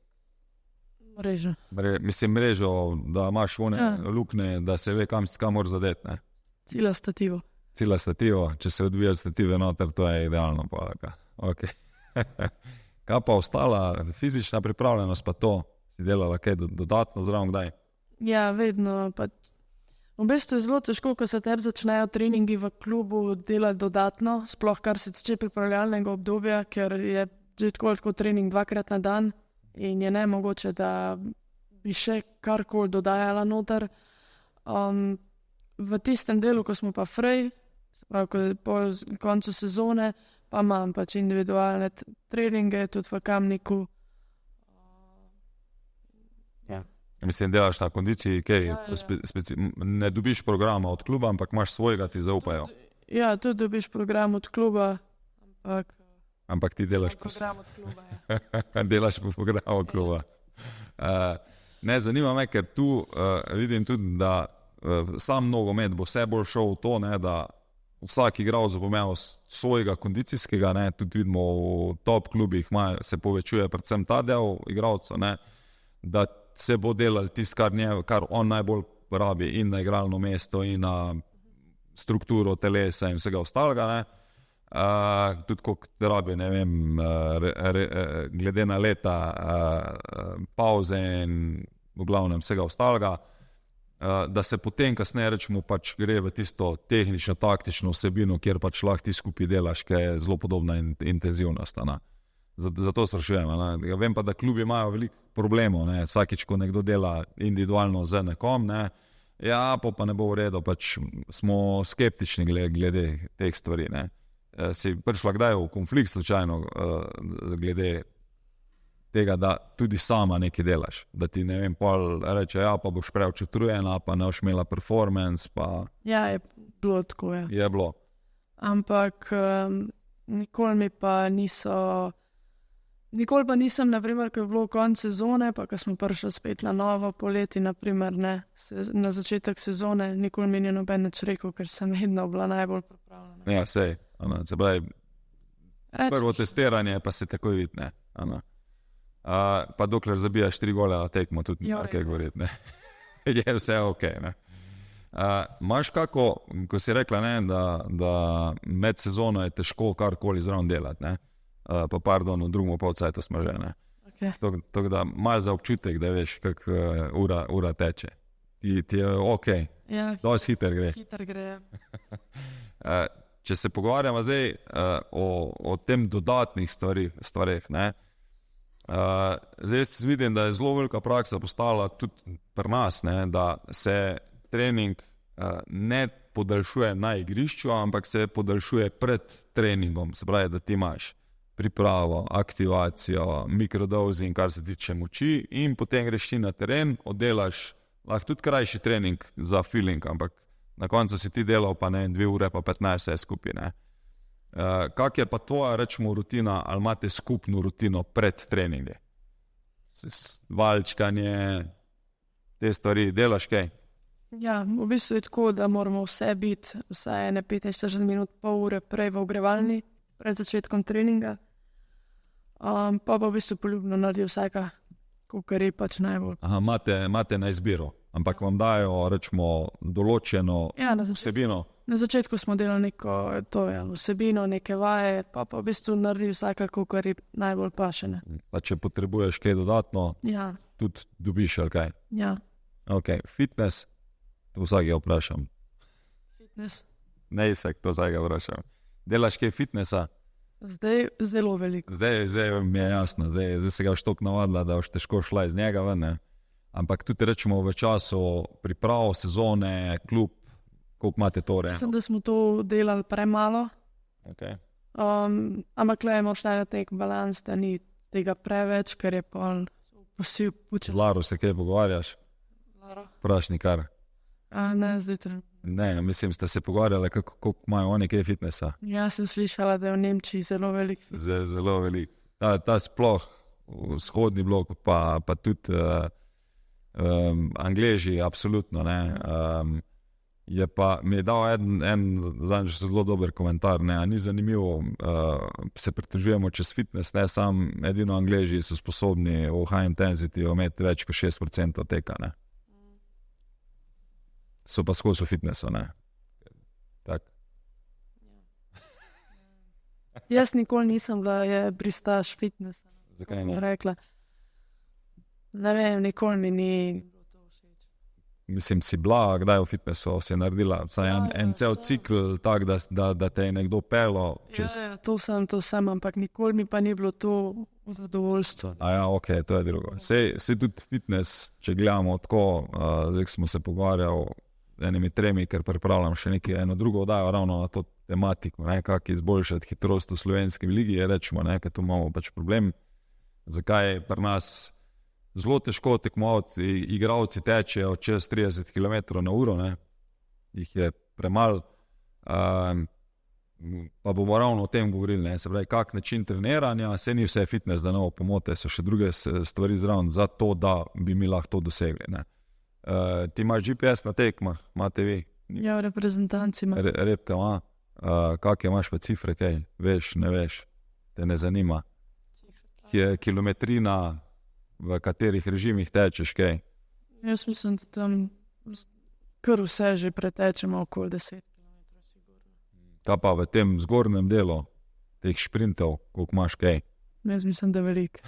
Mrežo. Mislim mrežo, da imaš one lukne, da se ve, kam moraš zadeti. Ne? Cila stativo. Cila stativa, če se odvija stative noter, to je idealno. Okay. Kaj pa ostala, fizična pripravljenost pa to? Si delala kaj dodatno zraven kdaj? Ja, vedno. Pa v bistvu je zelo težko, ko se tebi začnejo treningi v klubu delati dodatno, sploh kar se tiče pripravljalnega obdobja, ker je že tako trening 2-krat na dan in je nemogoče, da bi še karkoli dodajala noter. V tistem delu, ko smo pa fraj, se pravi, po koncu sezone, pa imam pač individualne treninge, tudi v Kamniku. Mislim, delaš na kondiciji, kaj, Ja. ne dobiš programa od kluba, ampak imaš svojega, ti zaupajo. Ja, tudi dobiš program od kluba, Ampak ti delaš program od kluba, ja. delaš po programu kluba. Ne, zanima me, ker tu vidim tudi, da sam nogomet bo vse bolj šel v to, ne, da vsak igralec bo imel svojega kondicijskega, ne, tudi vidimo v top klubih se povečuje predvsem ta del igralcev, ne, da se bo delal tisto, kar on najbolj rabi in na igralno mesto in na strukturo telesa in vsega ostalega, ne. Tudi koliko rabi, ne vem, glede na leta, pauze in v glavnem vsega ostalega, da se potem kasneje rečemo pač gre v tisto tehnično, taktično vsebino, kjer pač lahko ti skupaj delaš, ki je zelo podobna intenzivnost. Zato sprašujem. Ja, vem pa, da klubi imajo veliko problemov, ne. Vsakič, ko nekdo dela individualno z nekom, ne, ja, pa ne bo v redu, pač smo skeptični glede teh stvari. Ne. Si prišla kdaj v konflikt slučajno glede tega, da tudi sama nekaj delaš, da ti, ne vem, pol reče, ja, pa boš preveč utrujena, pa ne boš imela performance, pa... Ja, je bilo tako, ja. Je bilo. Ampak nikoli mi pa niso Nikoli pa nisem, naprimer, ko je bilo konec sezone, pa ko smo prišli spet na novo poleti, naprimer, ne, na začetek sezone, nikoli mi ni noben nič rekel, ker sem vedno bila najbolj pripravljena. Ja, sej. Se pravi, prvo testiranje pa se takoj vidi, ne. Pa dokler zabijaš 3 gole na tekmo, tudi ni kaj govoriti, ne. Je vse okej, ne. Imaš kako, ko si rekla, ne, da med sezono je težko karkoli zraven delati, ne? Pa pardon, v drugem polcajtu smo že, ne? Tako da malo za občutek, da veš, kako ura teče. Ti je okej, dosti hiter gre. Hiter gre. Če se pogovarjamo zdaj o tem dodatnih stvareh, ne? Zdaj vidim, da je zelo velika praksa postala tudi pri nas, ne? Da se trening ne podaljšuje na igrišču, ampak se podaljšuje pred treningom. Se pravi, da ti imaš pripravo, aktivacijo, mikrodozing, kar se tiče moči, in potem greš ti na teren, oddelaš lahko tudi krajši trening za feeling, ampak na koncu si ti delal pa ne 2 ure pa 15 vse skupaj, ne. Kak je pa tvoja, rečemo, rutina, ali imate skupno rutino pred treningi? Valčkanje, te stvari, delaš kaj? Ja, v bistvu je tako, da moramo vse biti vsaj 45 minut, pol ure prej v ogrevalni, pred začetkom treninga. Pa v bistvu poljubno naredi vsaka, kakor je pač najbolj. Imate na izbiro, ampak vam dajo, rečemo, določeno vsebino? Na začetku smo delali neko vsebino, neke vaje, pa v bistvu naredi vsaka, kakor je najbolj pašene. Pa če potrebuješ kaj dodatno, tudi dobiš, ali kaj? Ja. Ok, fitness, to vsakega vprašam. Fitness? Ne, to vsakega vprašam. Delaš kaj fitnessa? Zdaj zelo veliko. Zdaj mi je jasno, zdaj se ga boš toliko navadila, da boš težko šla iz njega ven, ne? Ampak tudi rečemo v času priprav, sezone, klub, koliko imate to re? Mislim, da smo to delali premalo. Okay. Ampak le moraš najti nek balans, da ni tega preveč, ker je pol posiv početi. Z Laro se kaj pogovarjaš? Laro? Vprašni kar. Ne, zdaj trenutno. Ne, mislim, ste se pogovarjali, koliko imajo oni kaj fitnessa. Ja, sem slišala, da je v Nemčiji zelo velik. Zelo velik. Ta sploh vzhodni blok, pa tudi Angleži, absolutno, ne. Je pa, mi je dal en zadnjič zelo dober komentar, ne, ni zanimivo, se pritožujemo čez fitness, ne, sam edino Angleži so sposobni v high intensity imeti več kot 6% teka, ne. So pa skozi v fitnessu, ne. Tak. Jaz nikoli nisem bila pristaš fitnessa. Zakaj ne? Rekla. Ne vem, nikoli mi ni bilo to všeč. Mislim, si bila kdaj v fitnessu, si naredila vsaj en cel cikl tak, da te je nekdo pelo čez... Ja, to sem, ampak nikoli mi pa ni bilo to zadovoljstvo. Ok, to je drugo. Sej tudi fitness, če gledamo tako, zdaj smo se pogovarjali enimi 3, ker pripravljam še eno drugo oddajo ravno na to tematiko, ne, kako izboljšati hitrost v slovenski ligi, rečemo, ne, ker tu imamo pač problem, zakaj je pri nas zelo težko tekmovati, igralci tečejo čez 30 km/h, ne, jih je premalo, pa bomo ravno o tem govorili, ne, se pravi, kak način treniranja, se ni vse fitness, da ne bo pomote, so še druge stvari zraven za to, da bi mi lahko to dosegli, ne. Ti imaš GPS na tekmah, imate vi? Ja, v reprezentanci ima. Repka ima. Kakje imaš pa cifre, kaj? Veš, ne veš? Te ne zanima? Kilometrina, v katerih režimih tečeš, kaj? Jaz mislim, da tam kar vse že pretečemo okoli 10 km sigurno. Kaj pa v tem zgornjem delu teh šprintov, koliko imaš, kaj? Jaz mislim, da veliko.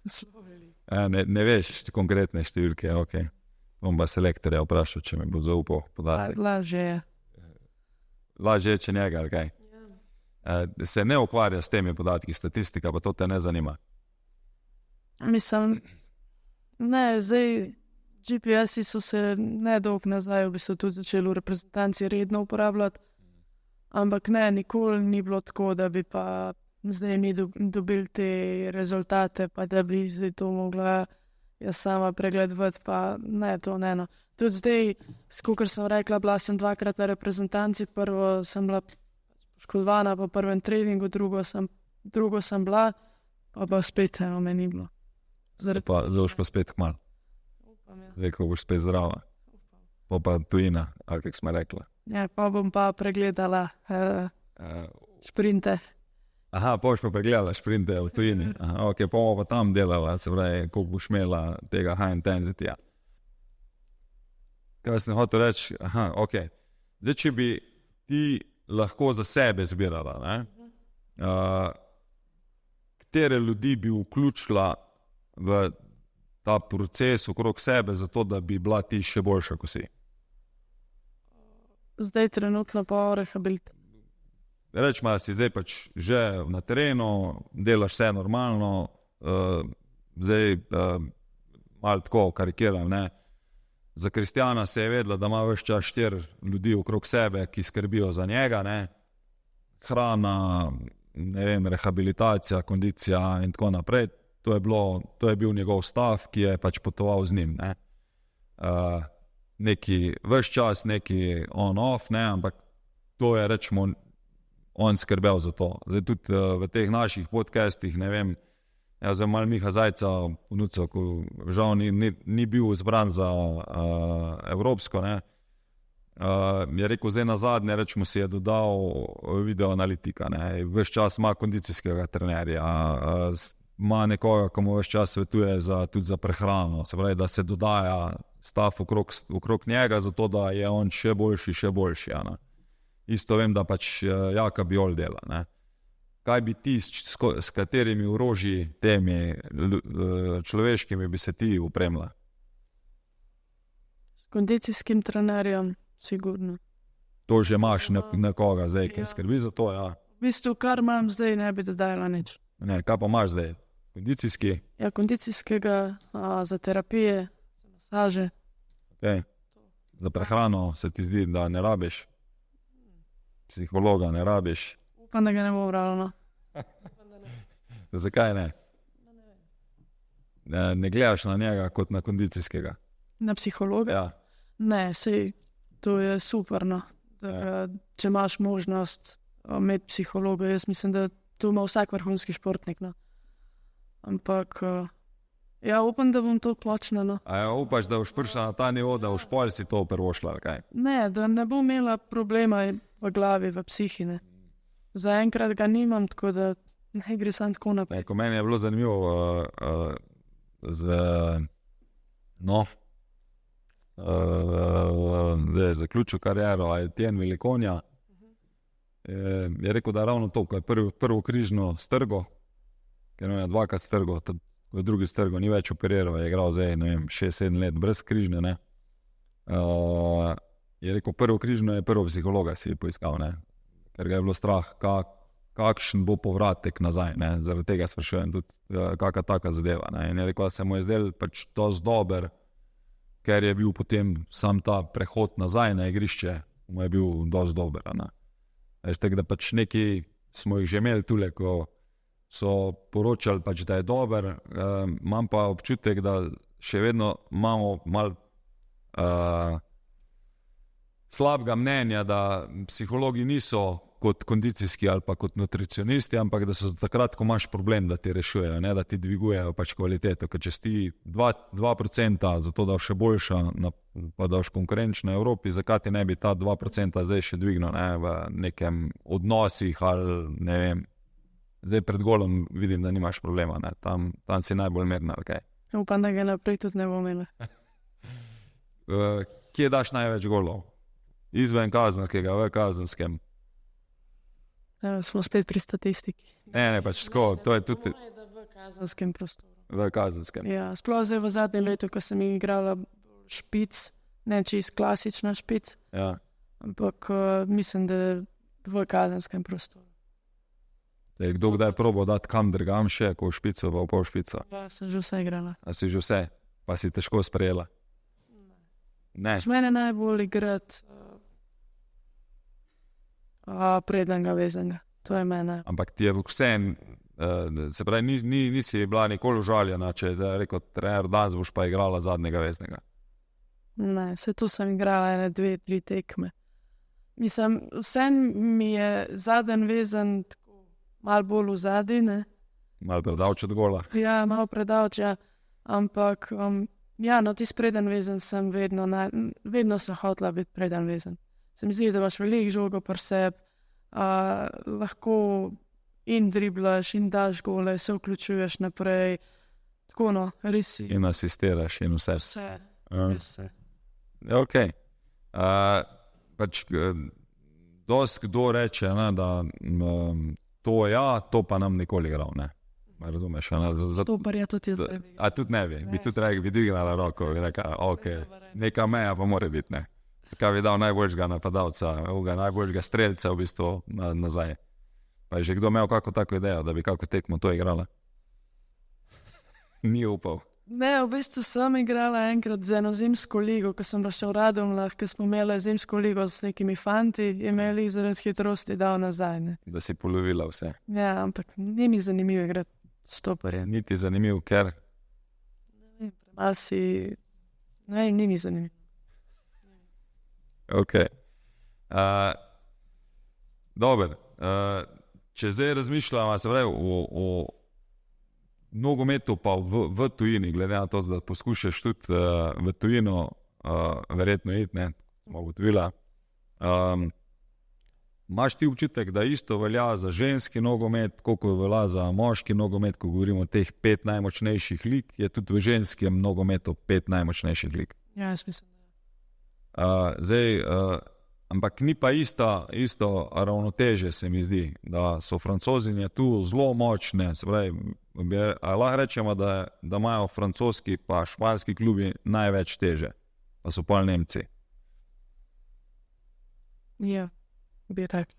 Zelo veliko. Ne veš konkretne številke, ok. Bom pa selektorja vprašal, če mi bo zaupal podatek. Lažje je. Lažje je, če njega, ali kaj? Ja. Se ne ukvarja s temi podatki, statistika, pa to te ne zanima? Mislim, ne, zdaj GPS-i so se nedolgo nazaj v bistvu tudi začeli v reprezentanci redno uporabljati, ampak ne, nikoli ni bilo tako, da bi pa zdaj mi dobili te rezultate, pa da bi zdaj to mogla jaz sama pregledovati, pa ne, to ne. No. Tudi zdaj, kakor sem rekla, bila sem 2-krat na reprezentanci, prvo sem bila poškodovana po prvem treningu, drugo sem bila, Pa spet me ni bilo. Zdaj boš pa spet kmalu. Upam, ja. Zdaj, ko boš spet zdrava. Pa tujina, ali kako smo rekli. Ja, pa bom pa pregledala šprinte. Aha, pa boš pa pregledala šprinte v tujini. Aha, ok, pa bomo pa tam delala, se pravi, koliko boš imela tega high intensity. Kaj sem hotel reči? Aha, ok. Zdaj, če bi ti lahko za sebe zbirala, ne? Katere ljudi bi vključila v ta proces okrog sebe, zato da bi bila ti še boljša, kot si? Zdaj trenutno pa rehabilitacija. Rečemo, da si zdaj pač že na terenu, delaš vse normalno, zdaj malo tako karikiram, ne? Za Kristjana se je vedela, da ima ves čas 4 ljudi okrog sebe, ki skrbijo za njega, ne? Hrana, ne vem, rehabilitacija, kondicija in tako naprej. To je bil njegov stav, ki je pač potoval z njim, ne? Neki ves čas, neki on-off, ne? Ampak to je, rečemo, on skrbel za to. Zdaj tudi v teh naših podcastih, ne vem, zdaj malo Miha Zajca ponudil, ko žal ni bil izbran za evropsko, ne? Je rekel, zdaj nazadnje, rečemo, si je dodal videoanalitika, ne? Ves čas ima kondicijskega trenerja, ima nekoga, ki mu ves čas svetuje tudi za prehrano, se pravi, da se dodaja stav okrog njega, zato da je on še boljši. Ne? Isto vem, da pač Jaka Biol dela. Ne? Kaj bi ti, s katerimi orožji temi človeškimi bi se ti upremila? S kondicijskim trenerjem, sigurno. To že imaš nekoga zdaj, ki skrbi za to, ja? V bistvu, kar imam zdaj, ne bi dodajala nič. Ne, kaj pa imaš zdaj? Kondicijski? Ja, kondicijskega, za terapije, za masaže. Okay. Za prehrano se ti zdi, da ne rabiš? Psihologa ne rabiš? Upam, da ga ne bom brala. Zakaj ne? Ne gledaš na njega kot na kondicijskega? Na psihologa? Ja. Ne, sej, to je super, no. Če imaš možnost imeti psihologa, jaz mislim, da to ima vsak vrhunski športnik, no. Ampak, ja, upam, da bom to plačala, no. A ja, upaš, da boš prišla na ta nivo, da boš pol si to prvošla, ali kaj? Ne, da ne bom imela problema v glavi, v psihi, ne. Zaenkrat ga nimam, tako da ne gre samo tako naprej. Ko meni je bilo zanimivo zaključil kariero Etienne Velikonja, je rekel, da ravno to, ko je prvo križno strgo, ker je dvakrat strgo, ko je drugi strgo, ni več operiral, je igral zdaj, ne vem, 6-7 let brez križne, ne. Je rekel, prvo križno je prvo psihologa si poiskal, ne. Ker ga je bilo strah, kakšen bo povratek nazaj, ne. Zaradi tega sprašujem tudi, kakšna taka zadeva, ne. In je rekel, da se mu je zdel pač dosti dober, ker je bil potem sam ta prehod nazaj na igrišče, mu je bil dosti dober, ne. Tako da pač neki smo jih že imeli tule, ko so poročali pač, da je dober, imam pa občutek, da še vedno imamo malo slabega mnenja, da psihologi niso kot kondicijski ali pa kot nutricionisti, ampak da so takrat, ko imaš problem, da ti rešujejo, ne, da ti dvigujejo pač kvaliteto, ker če si 2% za to, da boš še boljša, pa da boš konkurenčna v Evropi, zakaj ti ne bi ta 2% zdaj še dvignil, ne, v nekem odnosih ali ne vem. Zdaj pred golom vidim, da nimaš problema, ne, tam si najbolj mirna, ali kaj? Upam, da ga naprej tudi ne bom imela. Kje daš največ golov? Izven kazenskega, v kazenskem? Smo spet pri statistiki. Ne, pač tako, to je tudi... V kazenskem prostoru. V kazenskem. Ja, sploh zdaj v zadnjem letu, ko sem igrala špic, ne čist klasična špic, ja. Ampak mislim, da v kazenskem prostoru. Kdo kdaj probal dati kam drugam še, ko v špico, pa v pol špico? Ja, sem že vse igrala. A si že vse? Pa si težko sprejela? Ne. Mene najbolj igrati prednjega vezenega. To je mene. Ampak ti je vse, se pravi, nisi bila nikoli užaljena, če je rekel trener, danes boš pa igrala zadnjega veznega. Ne, se tu sem igrala 2-3 tekme. Mislim, vse mi je zadnji vezen tako malo bolj v zadnji, ne? Malo predavč od gola. Ja, malo predavč, ja. Ampak, tisti preden vezen sem vedno sem hotela biti preden vezen. Se mi zdi, da imaš veliko žogo pri sebi, lahko in driblaš, in daš gole, se vključuješ naprej. Tako no, res si. In asistiraš in vse. Vse. Ok. Dosti kdo reče, ne, da to pa nam nikoli igral, ne. Razumeš? Stopar je tudi jaz ne bi. A tudi ne bi, bi tudi rekel, bi dvignala roko, bi rekel, ok, neka meja pa mora biti, ne. Skaj bi dal najboljšega napadalca, najboljšega streljca v bistvu nazaj. Pa je že kdo imel kako tako idejo, da bi kako tekmo to igrala? Ni upal. Ne, v bistvu sem igrala enkrat z eno zimsko ligo, ko sem šel v Radomljah, ko smo imeli zimsko ligo s nekimi fanti, imeli zaradi hitrosti dal nazaj. Ne. Da si polovila vse. Ja, ampak ni mi zanimivo igrati stoperje. Niti zanimiv, ker? Ni mi zanimivo. Ok. Dober. Če zdaj razmišljamo, se pravi, o nogometu pa v tujini, glede na to, da poskušaš tudi v tujino verjetno iti, ne, smo ugotovila. Imaš ti občutek, da isto velja za ženski nogomet, koliko velja za moški nogomet, ko govorimo o teh 5 najmočnejših lig, je tudi v ženskem nogometu 5 najmočnejših lig. Ja, jaz mislim, ampak ni pa isto ravnoteže, se mi zdi, da so Francozinje tu zelo močne, se pravi, lahko rečemo, da imajo francoski pa španski klubi največ teže, pa so pol Nemci. Ja, bi rekla.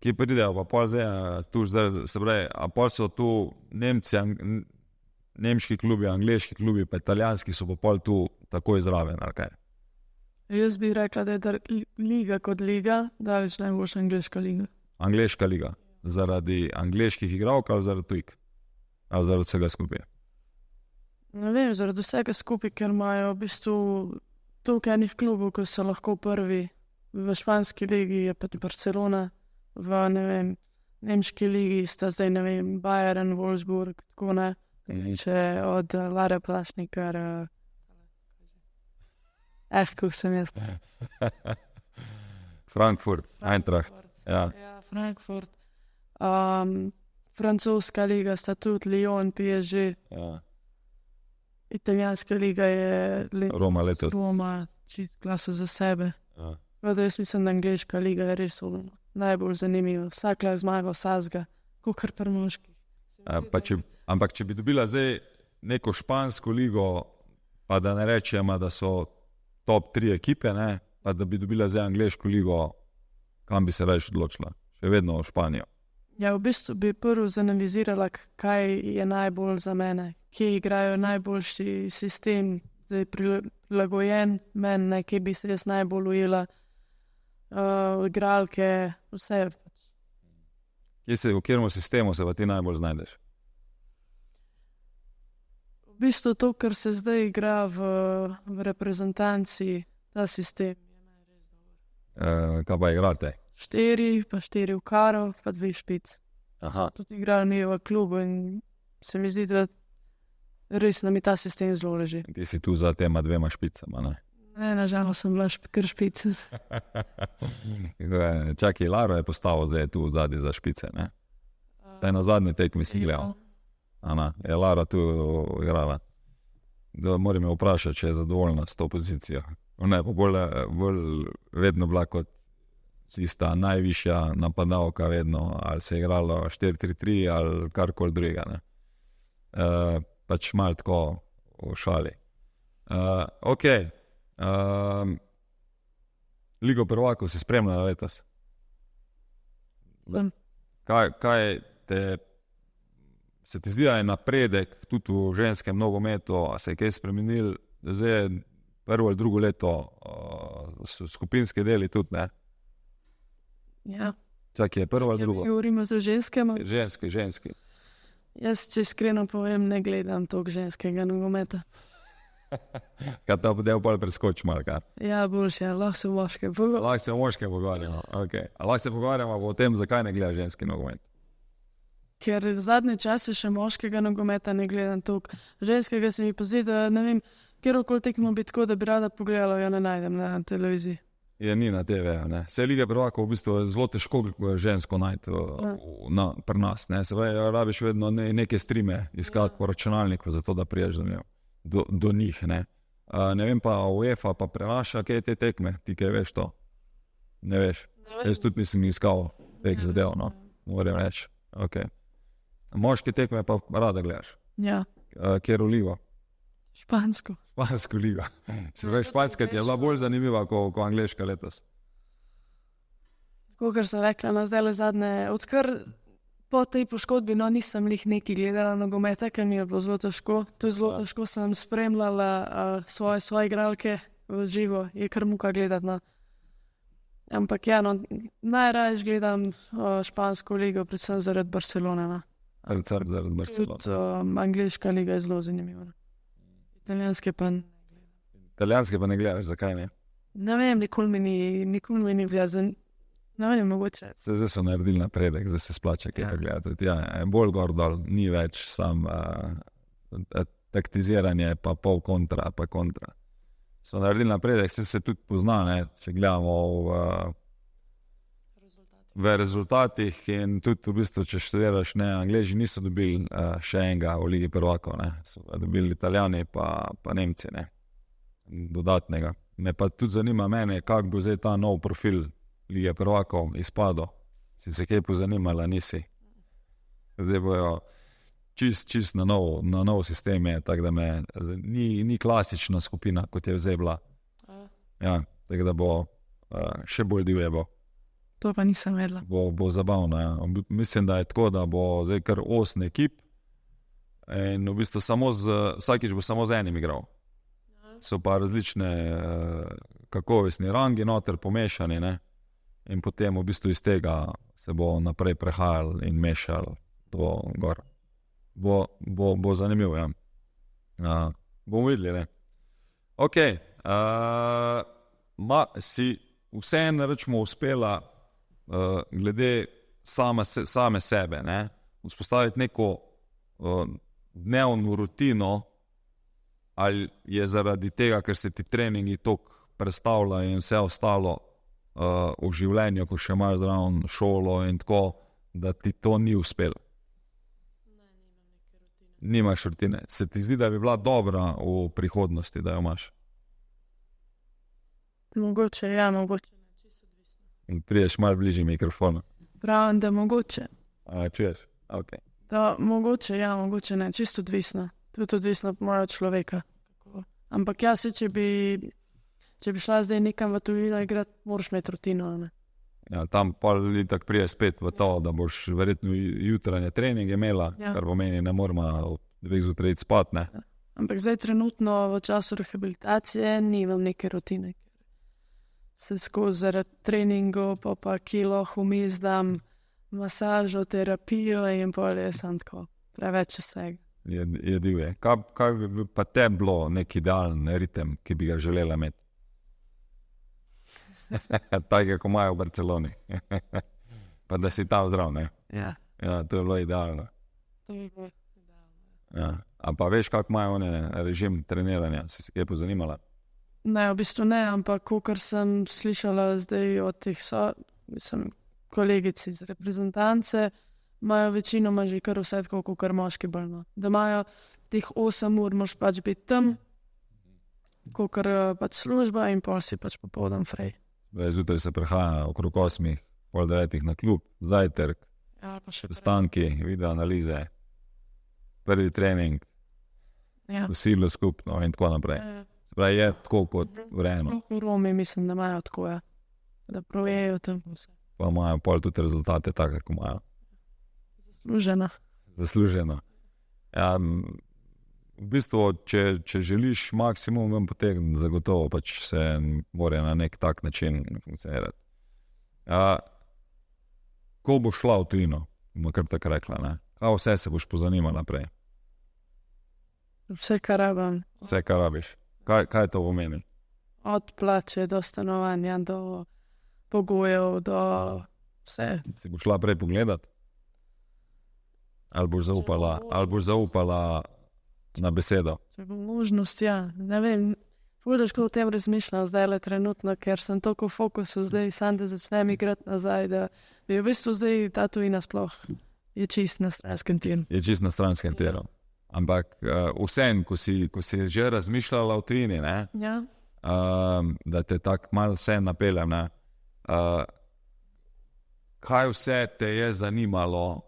Kje pridejo, pa pol zdaj, se pravi, a pol so tu Nemci, nemški klubi, angleški klubi, pa italijanski so pa pol tu takoj zraven, ali kaj? Jaz bi rekla, da je liga kot liga, daleč najboljša angleška liga. Angleška liga. Zaradi angleških igralk ali zaradi tujk? Ali zaradi vsega skupaj? Ne vem, zaradi vsega skupaj, ker imajo v bistvu toliko enih klubov, ko so lahko prvi. V španski ligi je pa Barcelona, v nemški ligi sta zdaj, Bayern, Wolfsburg, tako ne. Če od Lara Plašnikar... kako sem jaz. Frankfurt, Eintracht. Ja, Frankfurt. Francoska liga sta tudi Lyon, PSG. Ja. Italijanska liga je Roma letos. Roma, čist glasa za sebe. Ja. Jaz mislim, da angleška liga je res najbolj zanimiva. Vsak lahko zmaga vsakega, kakor pri moških. Ampak če bi dobila zdaj neko špansko ligo, pa da ne rečemo, da so top 3 ekipe, ne, pa da bi dobila zdaj angleško ligo, kam bi se več odločila? Še vedno v Španijo. Ja, v bistvu bi prvo zanalizirala, kaj je najbolj za mene, kje igrajo najboljši sistem, da je prilagojen meni, kje bi se jaz najbolj ujela, igralke, vse. V katerem sistemu se pa ti najbolj znajdeš? V bistvu to, kar se zdaj igra v reprezentanci, ta sistem je meni res dober. Kaj pa igrate? 4, pa 4 v karo, pa 2 špic. Aha. Tudi igrajo mi v klubu in se mi zdi, da res nam je ta sistem zelo leži. Ti si tu za tema 2 špicama, ne? Ne, nažalost sem bila kar špice. Čakaj, Laro je postavil zdaj tu zadnji za špice, ne? Saj na zadnji tekmi si gledal. Ana, je Lara tu igrala. Moram me vprašati, če je zadovoljna s to pozicijo. Ne, pa bolj vedno bila kot tista najvišja napadalka vedno, ali se je igralo 4-3-3 ali karkoli drugega, ne. Pač malo tako v šali. Ok. Ligo prvakov si spremljala letos? Kaj se ti zdi, da je napredek tudi v ženskem nogometu, a se je kaj spremenil, zdaj je prvo ali drugo leto skupinske deli tudi, ne? Ja. Čakaj, je prvo ali drugo? Govorimo za ženskema? Ženski. Jaz, če iskreno povem, ne gledam toliko ženskega nogometa. Kaj ta del bolj preskoči malo, kaj? Ja, boljše, lahko se v moške pogovarjamo. Lahko se v moške pogovarjamo, ok. A lahko se pogovarjamo o tem, zakaj ne gleda ženski nogomet? ker zadnje čase še moškega nogometa ne gledam toliko. Ženskega se mi pa zdi, da ne vem, kjerokoli tekmo bi tako, da bi rada pogledala, jo ne najdem na televiziji. Je ni na TV, ne. Vse Lige prvakov v bistvu je zelo težko žensko najti pri nas, ne. Se pravi, rabiš vedno neke streame iskati po računalniku, zato da priješ do njih, ne. Ne vem pa, UEFA pa prenaša, kaj te tekme, ti kaj veš to? Ne veš? Jaz tudi nisem iskal teh zadev, no, moram reči. Okay. Moške tekme pa rada gledaš? Ja. Kjero ligo? Špansko. Špansko ligo. Se pravi, španska ti je bila bolj zanimiva kot angleška letos? Tako, kar sem rekla, no zdaj le zadnje, odkar po tej poškodbi, no nisem lih neki gledala nogometa, ker mi je bilo zelo težko. To je zelo težko, sem spremljala svoje igralke v živo, je kar muka gledati, no. Ampak ja, no, najraje gledam špansko ligo, predvsem zaradi Barcelone, no. Zaradi Barcelone. Tudi angleška liga je zelo zanimiva. Italijanske pa ne gledam. Italijanske pa ne gledaš, zakaj ne? Ne vem, nikoli mi ni vjazen. Ne vem, mogoče. Zdaj so naredili napredek, zdaj se splača kaj gledati. Ja, bolj gor dol, ni več sam taktiziranje, pa pol kontra, pa kontra. So naredili napredek, se tudi pozna, ne, če gledamo v rezultatih in tudi v bistvu, če študiraš, ne, Angleži niso dobili še enega v Ligi prvakov, ne, so dobili Italijani pa Nemci, ne, dodatnega. Me pa tudi zanima mene, kako bo zdaj ta nov profil Lige prvakov izpadel. Si se kaj pozanimala, nisi? Zdaj bojo čist na nov sistem je, tako da ni klasična skupina, kot je zdaj bila. Ja, tako da bo še bolj divje bo. To pa nisem vedela. Bo zabavno, ja. Mislim, da je tako, da bo zdaj kar 8 ekip in v bistvu vsakič bo samo z enim igral. So pa različne kakovostni rangi noter pomešani, ne. In potem v bistvu iz tega se bo naprej prehajal in mešal do gor. Bo zanimivo, ja. Bomo videli, ne. Ok, si vseeno rečemo uspela glede same sebe, ne, vzpostaviti neko dnevno rutino, ali je zaradi tega, ker se ti treningi toliko prestavlja in vse ostalo v življenju, ko še imaš zraven šolo in tako, da ti to ni uspelo? Nimaš rutine. Se ti zdi, da bi bila dobra v prihodnosti, da jo imaš? Mogoče, ja, mogoče. In prideš malo bližje mikrofonu. Pravim, da mogoče. Čuješ? Ok. Da mogoče, ja, mogoče ne, čisto odvisno. Tudi odvisno po mojo človeka. Ampak ja, če bi šla zdaj nekam v tujino igrati, moraš imeti rutino, ne. Ja, tam pa tako prije spet v to, da boš verjetno jutranje treninge imela, kar pomeni, ne moramo 2 zjutraj iti spat, ne. Ja. Ampak zdaj trenutno v času rehabilitacije nimam neke rutine. Se skozi zaradi treningov, pa kilo vmes dam masažo, terapijo in pol je sam tako preveč vsega. Je divje. Kaj bi pa te bilo nek idealen ritem, ki bi ga želela imeti? Tako, ko imajo v Barceloni. Pa da si tam zdrav, ne? Ja. Ja, to je bilo idealno. To bi bilo idealno. Ja. A pa veš, kako imajo one režim treniranja? Si se kaj pozanimala? Ne, v bistvu ne, ampak kakor sem slišala zdaj od teh kolegic iz reprezentance, imajo večinoma že kar vse tako, kakor moški bolj, no. Da imajo teh 8 ur, moraš pač biti tam, kakor pač služba in pol si pač popoldan frej. Zjutraj se prehaja okrog 8, pol 9 na klub, zajtrk, sestanki, video analize, prvi trening, kosilo skupno in tako naprej. Se pravi, je tako kot urejeno. V Romi mislim, da imajo tako, ja. Da projejo tam vse. Pa imajo pol tudi rezultate take, ko imajo. Zasluženo. Ja, v bistvu, če želiš maksimum, vam potegne zagotovo, pač se mora na nek tak način funkcionirati. Ko boš šla v tujino, bomo kar tako rekla, ne? Kaj vse se boš pozanimala naprej? Vse, kar rabim. Vse, kar rabiš. Kaj to pomeni? Od plače do stanovanja, do pogojev, do vse. Si boš šla prej pogledat? Ali boš zaupala na besedo? Če bo možnost, ja. Ne vem, težko o tem razmišljam zdaj le trenutno, ker sem toliko v fokusu zdaj, sam da začnem igrati nazaj, da je v bistvu zdaj ta tujina sploh je čist na stranskem tiru. Je čist na stranskem tiru. Ampak vsem, ko si že razmišljala o tujini, ne? Ja. Da te tako malo vse napeljem, ne? Kaj vse te je zanimalo,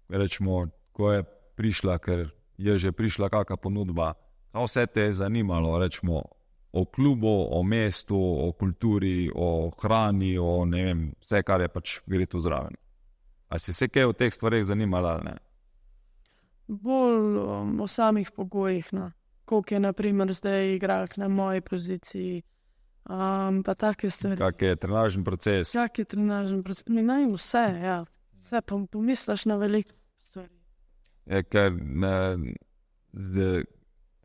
rečemo, ko je prišla, ker je že prišla kakšna ponudba, kaj vse te je zanimalo, rečemo, o klubu, o mestu, o kulturi, o hrani, o ne vem, vse, kar je pač gre tu zraven. A si se kaj o teh stvareh zanimala, ali ne? Bolj o samih pogojih, no. Koliko je naprimer zdaj igralk na moji poziciji, pa take stvari. Kak je trenažni proces? Mi naj vse, ja. Vse pomisliš na veliko stvari. Ker z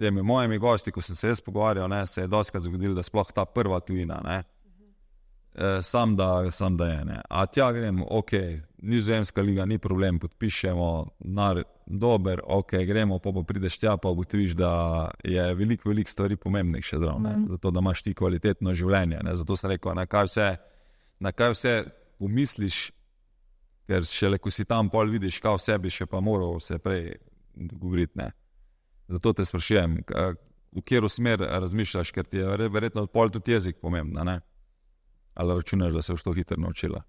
temi mojimi gosti, ko sem se jaz pogovarjal, ne, se je dostikrat zgodilo, da sploh ta prva tujina, ne, sam da je, ne. A tja gremo, ok, Nizozemska liga, ni problem, podpišemo, dober, ok, gremo, pa prideš tja, pa ugotoviš, da je veliko stvari pomembnih še zraven, ne, zato da imaš ti kvalitetno življenje, ne, zato sem rekel, na kaj vse pomisliš, ker šele ko si tam pol vidiš, kaj vse bi še pa moral se prej dogovoriti, ne. Zato te sprašujem, v katero smer razmišljaš, ker ti je verjetno pol tudi jezik pomembna, ne? Ali računaš, da se boš to hitro naučila?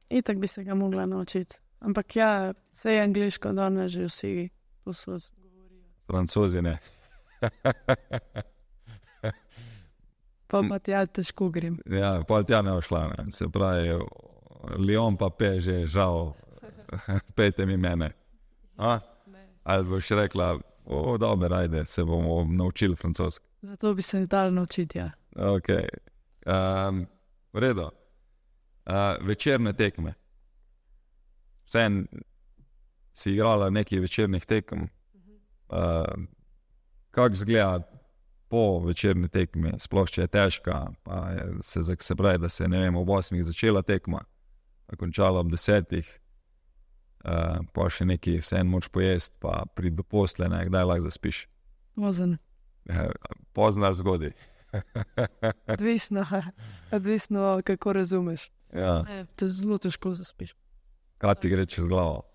Itak bi se ga mogla naučiti. Ampak ja, vse je angliško, danes že vsi posod govorijo. Francozi ne. Pa tja težko grem. Ja, pol tja ne boš šla, ne. Se pravi, Lyon pa pe že, žal, pejte mi mene. Ali boš rekla, dober, ajde, se bomo naučili francoski. Zato bi se dal naučiti, ja. Ok. V redu. Večerne tekme. Vsem si igrala nekaj večernih tekem. Kako izgleda po večerni tekmi? Sploh, če je težka, pa se pravi, da se, ne vem, ob 8 začela tekma, končala ob 10, pa še nekaj vsem moč pojesti, pa priti do posle, ne, kdaj lahko zaspiš? Pozno ali zgodaj? Odvisno, kako razumeš. Ja. Te zelo težko zaspiš. Kaj ti gre čez glavo?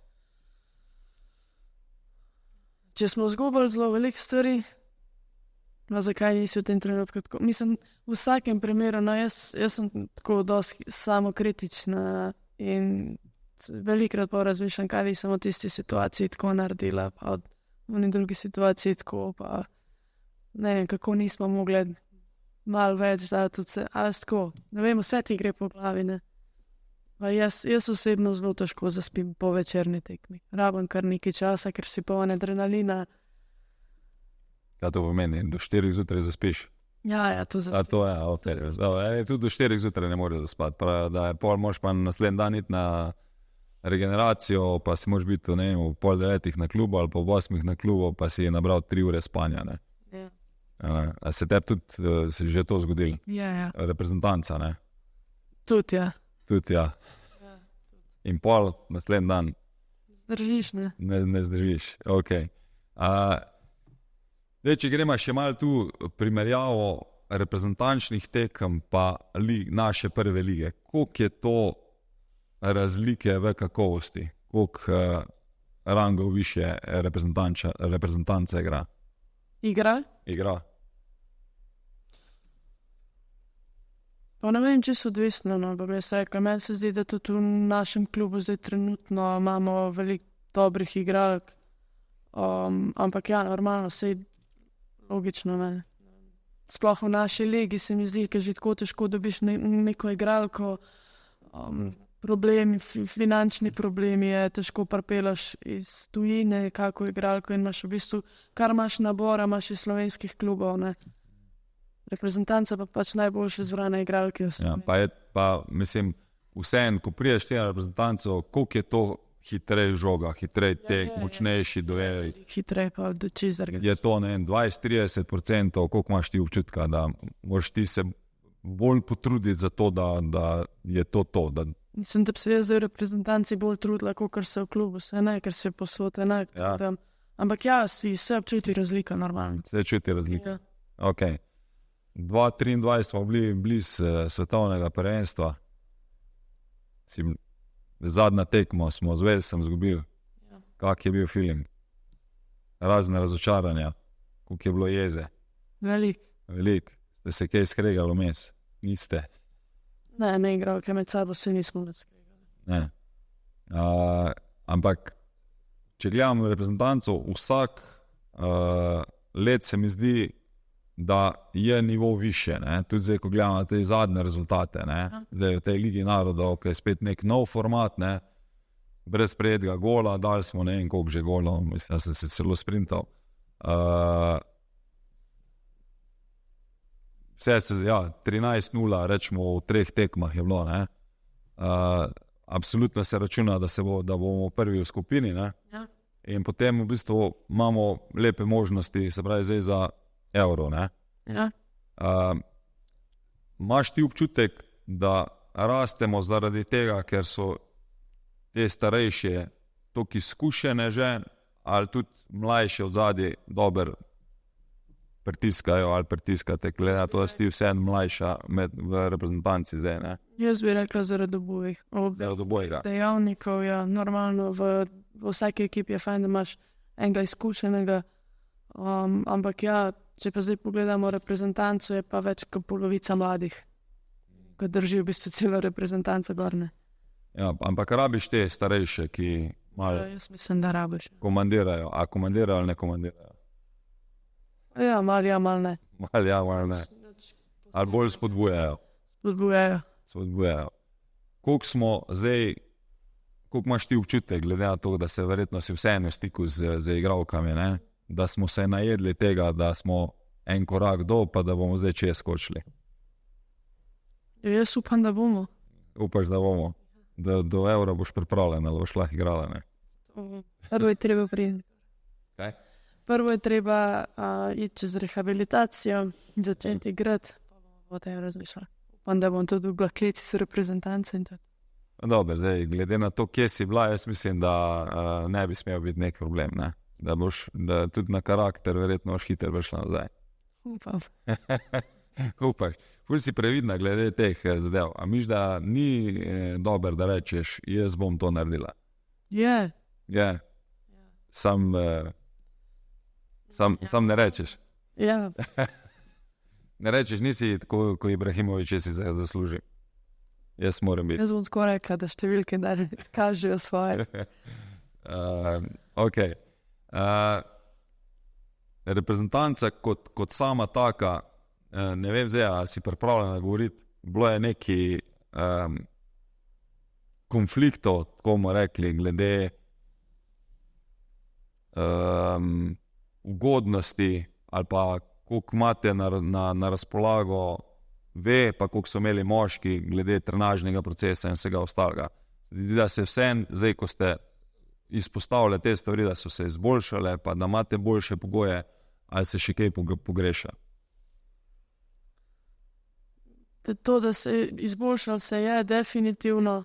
Če smo izgubili zelo veliko stvari, zakaj nisi v tem trenutku tako? Mislim, v vsakem primeru, no, jaz sem tako dosti samokritična in velikokrat pa razmišljam, kaj nisem v tisti situaciji tako naredila, pa v drugi situaciji tako, pa ne vem, kako nismo mogli malo več dati vse, ali tako, ne vem, vse ti gre po glavi, ne. Jaz osebno zelo težko zaspim po večerni tekmi. Rabim kar nekaj časa, ker si poln adrenalina. Kaj to pomeni? Do 4 zjutraj zaspiš? Ja, to zaspim. To je, ok. Tudi do 4 zjutraj ne moreš zaspati. Pravi, da je pol moraš pa naslednji dan iti na regeneracijo, pa si moraš biti, ne vem, v 8:30 na klubu ali pa v 8 na klubu, pa si nabral 3 ure spanja, ne. Ja. A se tebi tudi se že to zgodilo? Ja. Reprezentanca, ne? Tudi, ja. Tudi, ja. In pol naslednji dan? Zdržiš, ne? Ne zdržiš, ok. Če gremo še malo tu primerjavo reprezentančnih tekem pa naše prve lige. Koliko je to razlike v kakovosti? Koliko rangov više reprezentanca igra? Igra. Pa ne vem, če so odvisno, no, bom jaz rekla. Meni se zdi, da tudi v našem klubu zdaj trenutno imamo veliko dobrih igralk, ampak ja, normalno, sej logično, ne. Sploh v naši ligi se mi zdi, ker že tako težko dobiš neko igralko, finančni problemi je, težko pripeljaš iz tujine kako igralko in imaš v bistvu, kar imaš nabora, imaš iz slovenskih klubov, ne. Reprezentanca pa pač najboljše zbrane igralke. Ja, pa mislim, vseeno, ko priješ te reprezentanco, koliko je to hitrej žoga, hitrej tek, močnejši duel? Hitrej pa do čizarga. Je to, ne vem, 20-30%, koliko imaš ti občutka, da moraš ti se bolj potruditi za to, da je to, da Mislim, da bi se jaz zdaj v reprezentanci bolj trudila, kot se v klubu, se ne, ker se posod enak. Ja. Ampak ja, se občuti razlika normalno. Se čuti razlika. Ja. Ok. 2023 smo bili blizu svetovnega prvenstva. Zadnja tekmo smo z Walesom izgubili. Ja. Kak je bil feeling? Razne razočaranja, koliko je bilo jeze. Veliko. Ste se kaj skregali vmes? Niste? Ne igral, ker med sabo se nismo skregali. Ne. Ampak, če gledamo reprezentanco, vsak let se mi zdi, da je nivo više. Ne? Tudi zdaj, ko gledamo te zadnje rezultate. Ne? Zdaj v tej Ligi narodov, ki je spet nek nov format, ne? Brez prejetega gola, dali smo ne vem koliko že golov, mislim, da sem se celo sprintal. Vse se, 13-0, rečemo v 3 tekmah je bilo. Ne? Absolutno se računa, da bomo prvi v skupini. Ne? Ja. In potem v bistvu imamo lepe možnosti, se pravi zdaj za Euro. Ne? Ja. Imaš ti občutek, da rastemo zaradi tega, ker so te starejše toliko izkušene že, ali tudi mlajše od zadaj dobro pritiskajo ali pritiskate, glede na to, da si ti vseeno mlajša v reprezentanci zdaj, ne? Jaz bi rekla zaradi obojih. Zaradi obojega. Dejavnikov, ja, normalno v vsaki ekipi je fajn, da imaš enega izkušenega, ampak ja, če pa zdaj pogledamo reprezentanco, je pa več kot polovica mladih, ki drži v bistvu celo reprezentanco gorne. Ja, ampak rabiš te starejše, ki malo Jaz mislim, da rabiš. komandirajo. A komandirajo ali ne komandirajo? Ja, malo ne. Malo ja, malo ne. Ali bolj spodbujajo. Spodbujajo. Koliko imaš ti občutek, glede na to, da se verjetno si vseeno v stiku z igralkami, ne? Da smo se najedli tega, da smo en korak do, pa da bomo zdaj čez skočili? Jaz upam, da bomo. Upaš, da bomo? Da do Eura boš pripravljen, ali boš lahko igrala, ne? Prvo je treba priti. Kaj? Prvo je treba iti čez rehabilitacijo, začeti igrati, pa bomo o tem razmišljali. Upam, da bom tudi v kleci s reprezentance in tako. Dobro, zdaj, glede na to, kje si bila, jaz mislim, da ne bi smel biti nek problem, ne? Da tudi na karakter verjetno boš hitro prišla nazaj. Upam. Upaš. Ful si previdna glede teh zadev. A misliš, da ni dobro, da rečeš, jaz bom to naredila? Je. Je. Sam ne rečeš. Ja. Ne rečeš, nisi tako, ko Ibrahimović, če si zasluži. Jaz moram biti. Jaz bom tako rekla, da številke da kažejo svoje. Ok. Reprezentanca kot sama taka, ne vem zdaj, ali si pripravljena govoriti, bilo je neki konfliktov, tako bomo rekli, glede ugodnosti ali pa koliko imate na razpolago ve, pa koliko so imeli moški glede trenažnega procesa in vsega ostalega. Zdi, da se vsem, zdaj ko ste izpostavili te stvari, da so se izboljšale, pa da imate boljše pogoje, ali se še kaj pogreša? To, da se izboljšalo, se je definitivno,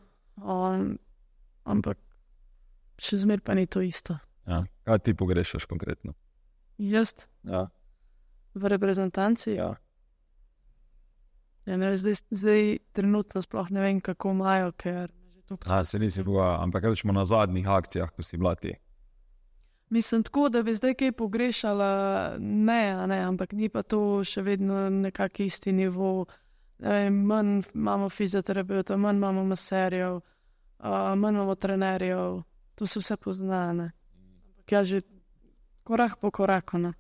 ampak še zmer pa ni to isto. Ja. Kaj ti pogrešaš konkretno? Jaz Ja. v reprezentanci? Ja. Ja, ne, zdaj trenutno sploh ne vem, kako imajo, ker Se nisi pogovarjal, ampak rečemo na zadnjih akcijah, ko si bila ti. Mislim tako, da bi zdaj kaj pogrešala, ne, ampak ni pa to še vedno nekak isti nivo. Manj imamo fizioterapevtov, manj imamo maserjev, manj imamo trenerjev, to se vse pozna, ne. Ampak ja, že korak po koraku, ne.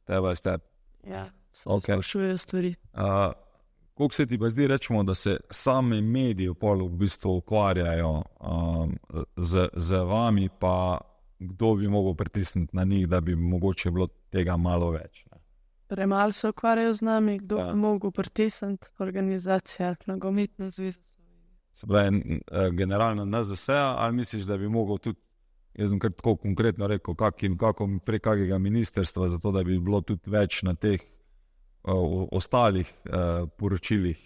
Step by step. Ja, se Okay. izboljšujejo stvari. Koliko se ti pa zdi, rečemo, da se sami mediji v polu v bistvu ukvarjajo z vami, pa kdo bi mogel pritisniti na njih, da bi mogoče bilo tega malo več? Ne? Premalo se ukvarjajo z nami, kdo Ja. bi mogel pritisniti, organizacija, nogometna zveza. Se pravi, generalno NZS, ali misliš, da bi mogel tudi, jaz sem kar tako konkretno rekel, prek kakega ministrstva, zato da bi bilo tudi več na teh ostalih poročilih,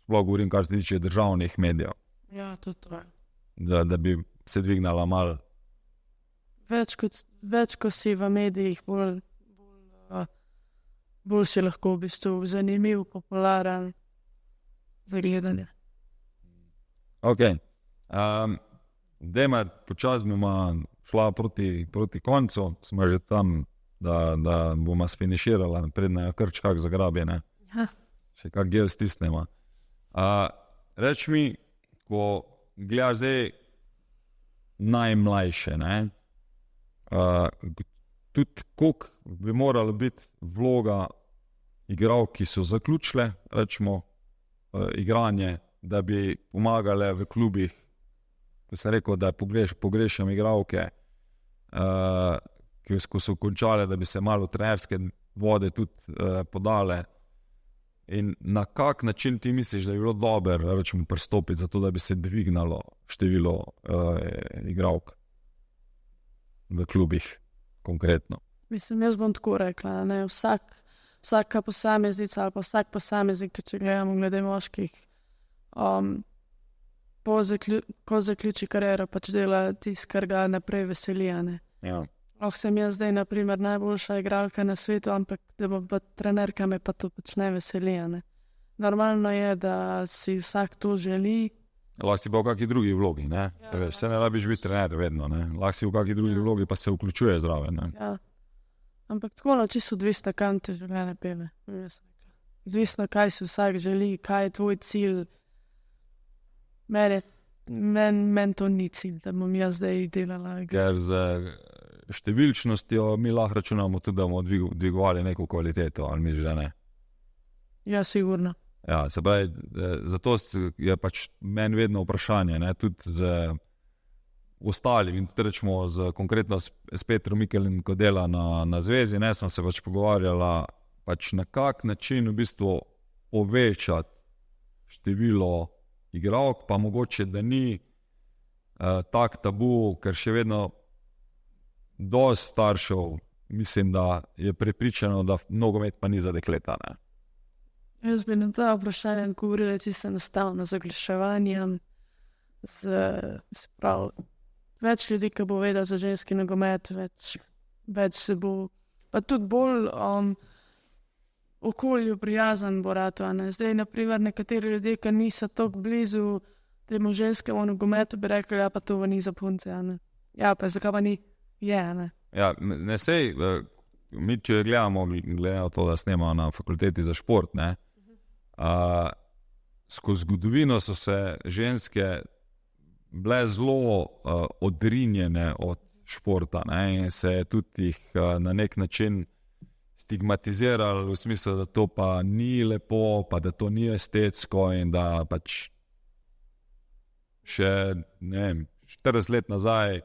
sploh govorim, kar se tiče državnih medijev. Ja, tudi to. Da bi se dvignala malo. Več ko si v medijih, bolj si lahko v bistvu zanimiv, popularen za gledanje. Ok. Dejma, počas bomo šla proti koncu, smo že tam, da bomo sfiniširala, predna krč kak zagrabi, ne? Ja. Še kak gel stisnemo. Reč mi, ko gledaš zdaj najmlajše, ne? Tudi koliko bi morala biti vloga igralk, ki so zaključile, rečemo, igranje, da bi pomagale v klubih, ko sem rekel, da pogrešam igralke, ko so končale, da bi se malo trenerske vode tudi podale. In na kak način ti misliš, da bi bilo dobro, rečemo, pristopiti za to, da bi se dvignalo število igralk v klubih konkretno? Mislim, jaz bom tako rekla, ne, vsaka posameznica ali pa vsak posameznik, če gledamo glede moških, ko zaključi kariero, pač dela tisto, kar ga naprej veseli, ne. Ja. Sem jaz zdaj, na primer, najboljša igralka na svetu, ampak da bom pa trenerka, me pa to pač ne veseli, ne. Normalno je, da si vsak to želi. Lahko si pa v kakšni drugi vlogi, ne? Ja, Vse ne rabiš biti trener vedno, ne? Lahko si v kakšni drugi vlogi, pa se vključuje zraven, ne? Ja. Ampak tako čisto odvisno, kam te življenje pele. Odvisno, kaj si vsak želi, kaj je tvoj cilj. Meni to ni cilj, da bom jaz zdaj delala. Ker z številčnostjo mi lahko računamo tudi, da bomo dvigovali neko kvaliteto, ali mi že ne? Ja, sigurno. Ja, se pravi, zato je pač meni vedno vprašanje, ne, tudi z ostalim, in tudi rečemo konkretno s Petrom Mikeljem, ko dela na zvezi, ne, smo se pač pogovarjala, pač na kak način v bistvu povečati število igralk, pa mogoče, da ni tak tabu, ker še vedno dosti staršev, mislim, da je prepričano, da nogomet pa ni za dekleta, ne. Jaz bi na ta vprašanja govorila čisto enostavno z oglaševanjem, več ljudi, ki bo vedel za ženski nogomet, več se bo, pa tudi bolj okolju prijazen bo rato, ne. Zdaj, na primer, nekateri ljudje, ki niso tako blizu temu ženskemu nogometu, bi rekli, ja, pa to ni za punce, ne. Ja, pa zakaj pa ni? Je, ne. Ja, ne sej, mi če gledamo to, da snemamo na fakulteti za šport, ne, skozi zgodovino so se ženske bile zelo odrinjene od športa, ne, in se je tudi jih na nek način stigmatizirali v smislu, da to pa ni lepo, pa da to ni estetsko in da pač še, ne vem, 40 let nazaj,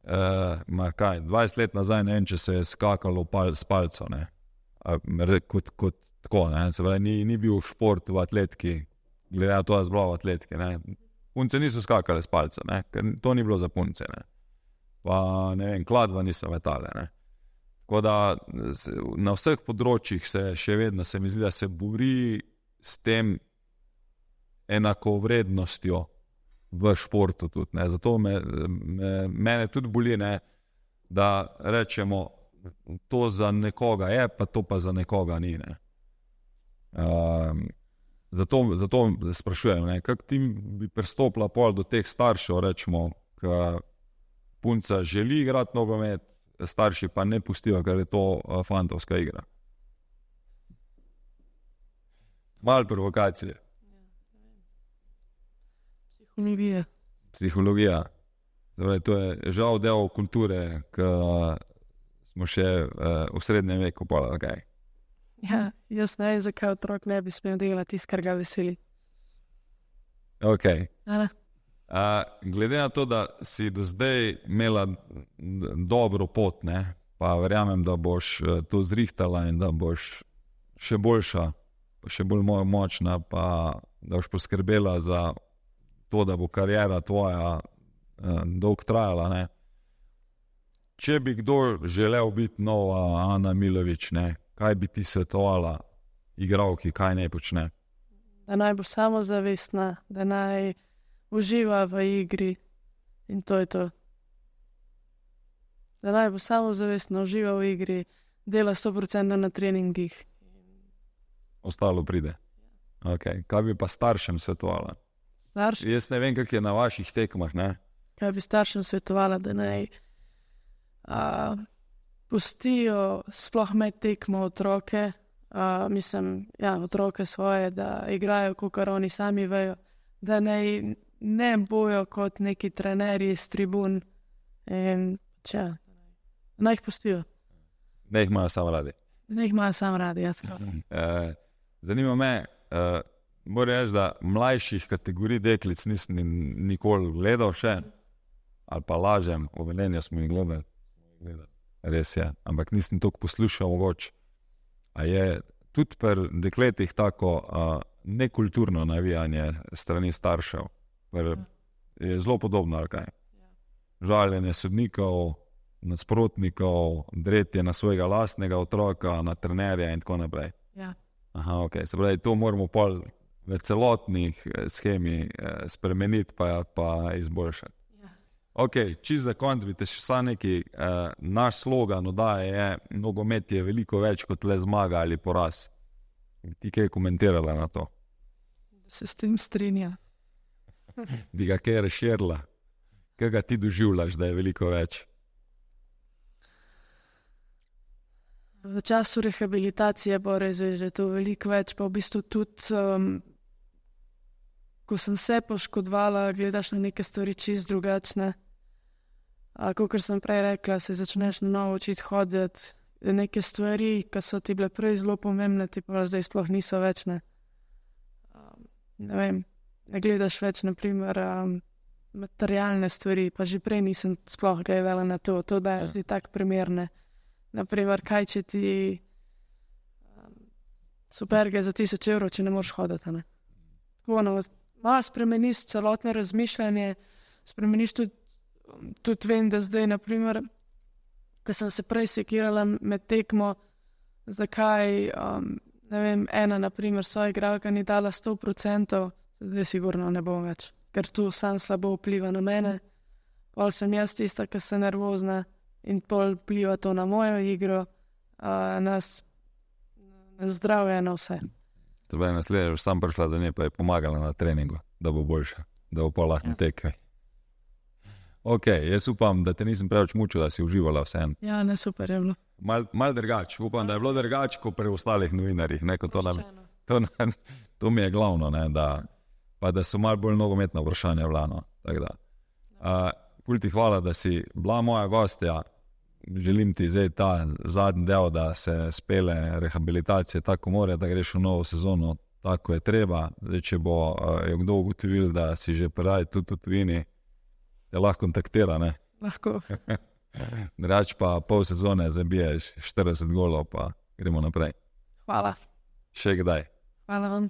20 let nazaj, ne vem, če se je skakalo s palco, ne, kot tako, ne, se pravi, ni bil šport v atletiki, glede na to, da je bila v atletiki, ne. Punce niso skakale s palco, ne, ker to ni bilo za punce, ne. Pa, ne vem, kladva niso metale, ne. Tako da na vseh področjih se še vedno, se mi zdi, da se bori s tem enakovrednostjo v športu tudi, ne. Zato mene tudi boli, ne, da rečemo, to za nekoga je, pa to pa za nekoga ni, ne. Zato sprašujem, ne, kako ti bi pristopila pol do teh staršev, rečemo, ki punca želi igrati nogomet, starši pa ne pustijo, ker je to fantovska igra. Malo provokacije. Psihologija. Zdaj, to je žal del kulture, ki smo še v srednjem veku pa, okay. Ja, jaz ne vem, zakaj otrok ne bi smel delati tisto, kar ga veseli. Ok. Ale? Glede na to, da si do zdaj imela dobro pot, ne, pa verjamem, da boš to zrihtala in da boš še boljša, še bolj močna, pa da boš poskrbela za to, da bo kariera tvoja dolgo trajala, ne. Če bi kdo želel biti nova Ana Milović, ne, kaj bi ti svetovala igralki, kaj naj počne? Da naj bo samozavestna, da naj uživa v igri in to je to. Da naj bo samozavestno, uživa v igri, dela 100% na treningih. Ostalo pride. Okay. Kaj bi pa staršem svetovala? Jaz ne vem, kak je na vaših tekmah, ne? Kaj bi staršem svetovala, da naj pustijo sploh med tekmo otroke, otroke svoje, da igrajo, kakor oni sami vejo, da ne bojo kot neki trenerji s tribun in naj jih pustijo. Ne jih imajo samo radi. Ne jih imajo samo radi, jaz. Zanima me, moram reči, da mlajših kategorij deklic nisem nikoli gledal še, ali pa lažem, v Velenju smo jih gledali. Res je, ampak nisem toliko poslušal mogoče. A je tudi pri dekletih tako nekulturno navijanje strani staršev? Je zelo podobno, ali kaj? Žaljenje sodnikov, nasprotnikov, dretje na svojega lastnega otroka, na trenerja in tako naprej. Ja. Aha, ok. Se pravi, to moramo pol v celotnih schemi spremeniti pa izboljšati. Ok, čisto za konc bi te še sam neki, naš slogan oddaje je, nogomet je veliko več kot le zmaga ali poraz. Ti kaj komentirala na to? Da se s tem strinja. Bi ga kaj razširila? Kaj ga ti doživljaš, da je veliko več? V času rehabilitacije pa res je, že to veliko več, pa v bistvu tudi, ko sem se poškodovala, gledaš na neke stvari čisto drugačne. Kakor sem prej rekla, se začneš na novo učiti hoditi, neke stvari, ki so ti bile prej zelo pomembne, ti pa zdaj sploh niso več, ne. Ne vem, ne gledaš več, na primer, materialne stvari, pa že prej nisem sploh gledala na to da je zdaj tak primer, ne. Na primer, kaj če ti superge za 1000 evrov, če ne moreš hoditi, ne. Tako, no, malo spremeniš celotno razmišljanje, spremeniš tudi vem, da zdaj, na primer, ko sem se prej sekirala med tekmo, zakaj, ne vem, ena, na primer, soigralka ni dala 100%, zdaj sigurno ne bom več, ker to sam slabo vpliva na mene, pol sem jaz tista, ki sem nervozna in pol vpliva to na mojo igro, na zdravje, na vse. Zdaj naslednje, že sam prišla do nje, pa je pomagala na treningu, da bo boljša, da bo pa lahko tekaj. Ok, jaz upam, da te nisem preveč mučil, da si uživala vseeno. Ja, ne, super je bilo. Mal drugače, upam, da je bilo drugače kot pri ostalih novinarjih, ne, to mi je glavno, ne, da so malo bolj nogometna vprašanja vlano. Ful ti hvala, da si bila moja gostja. Želim ti zdaj ta zadnji del, da se spele rehabilitacije tako more, da greš v novo sezono, tako je treba. Zdaj, če bo je kdo ugotovil, da si že prej tudi v tujini, te lahko kontaktira, ne? Lahko. Drugače pa pol sezone zabiješ 40 golov, pa gremo naprej. Hvala. Še kdaj. Hvala vam.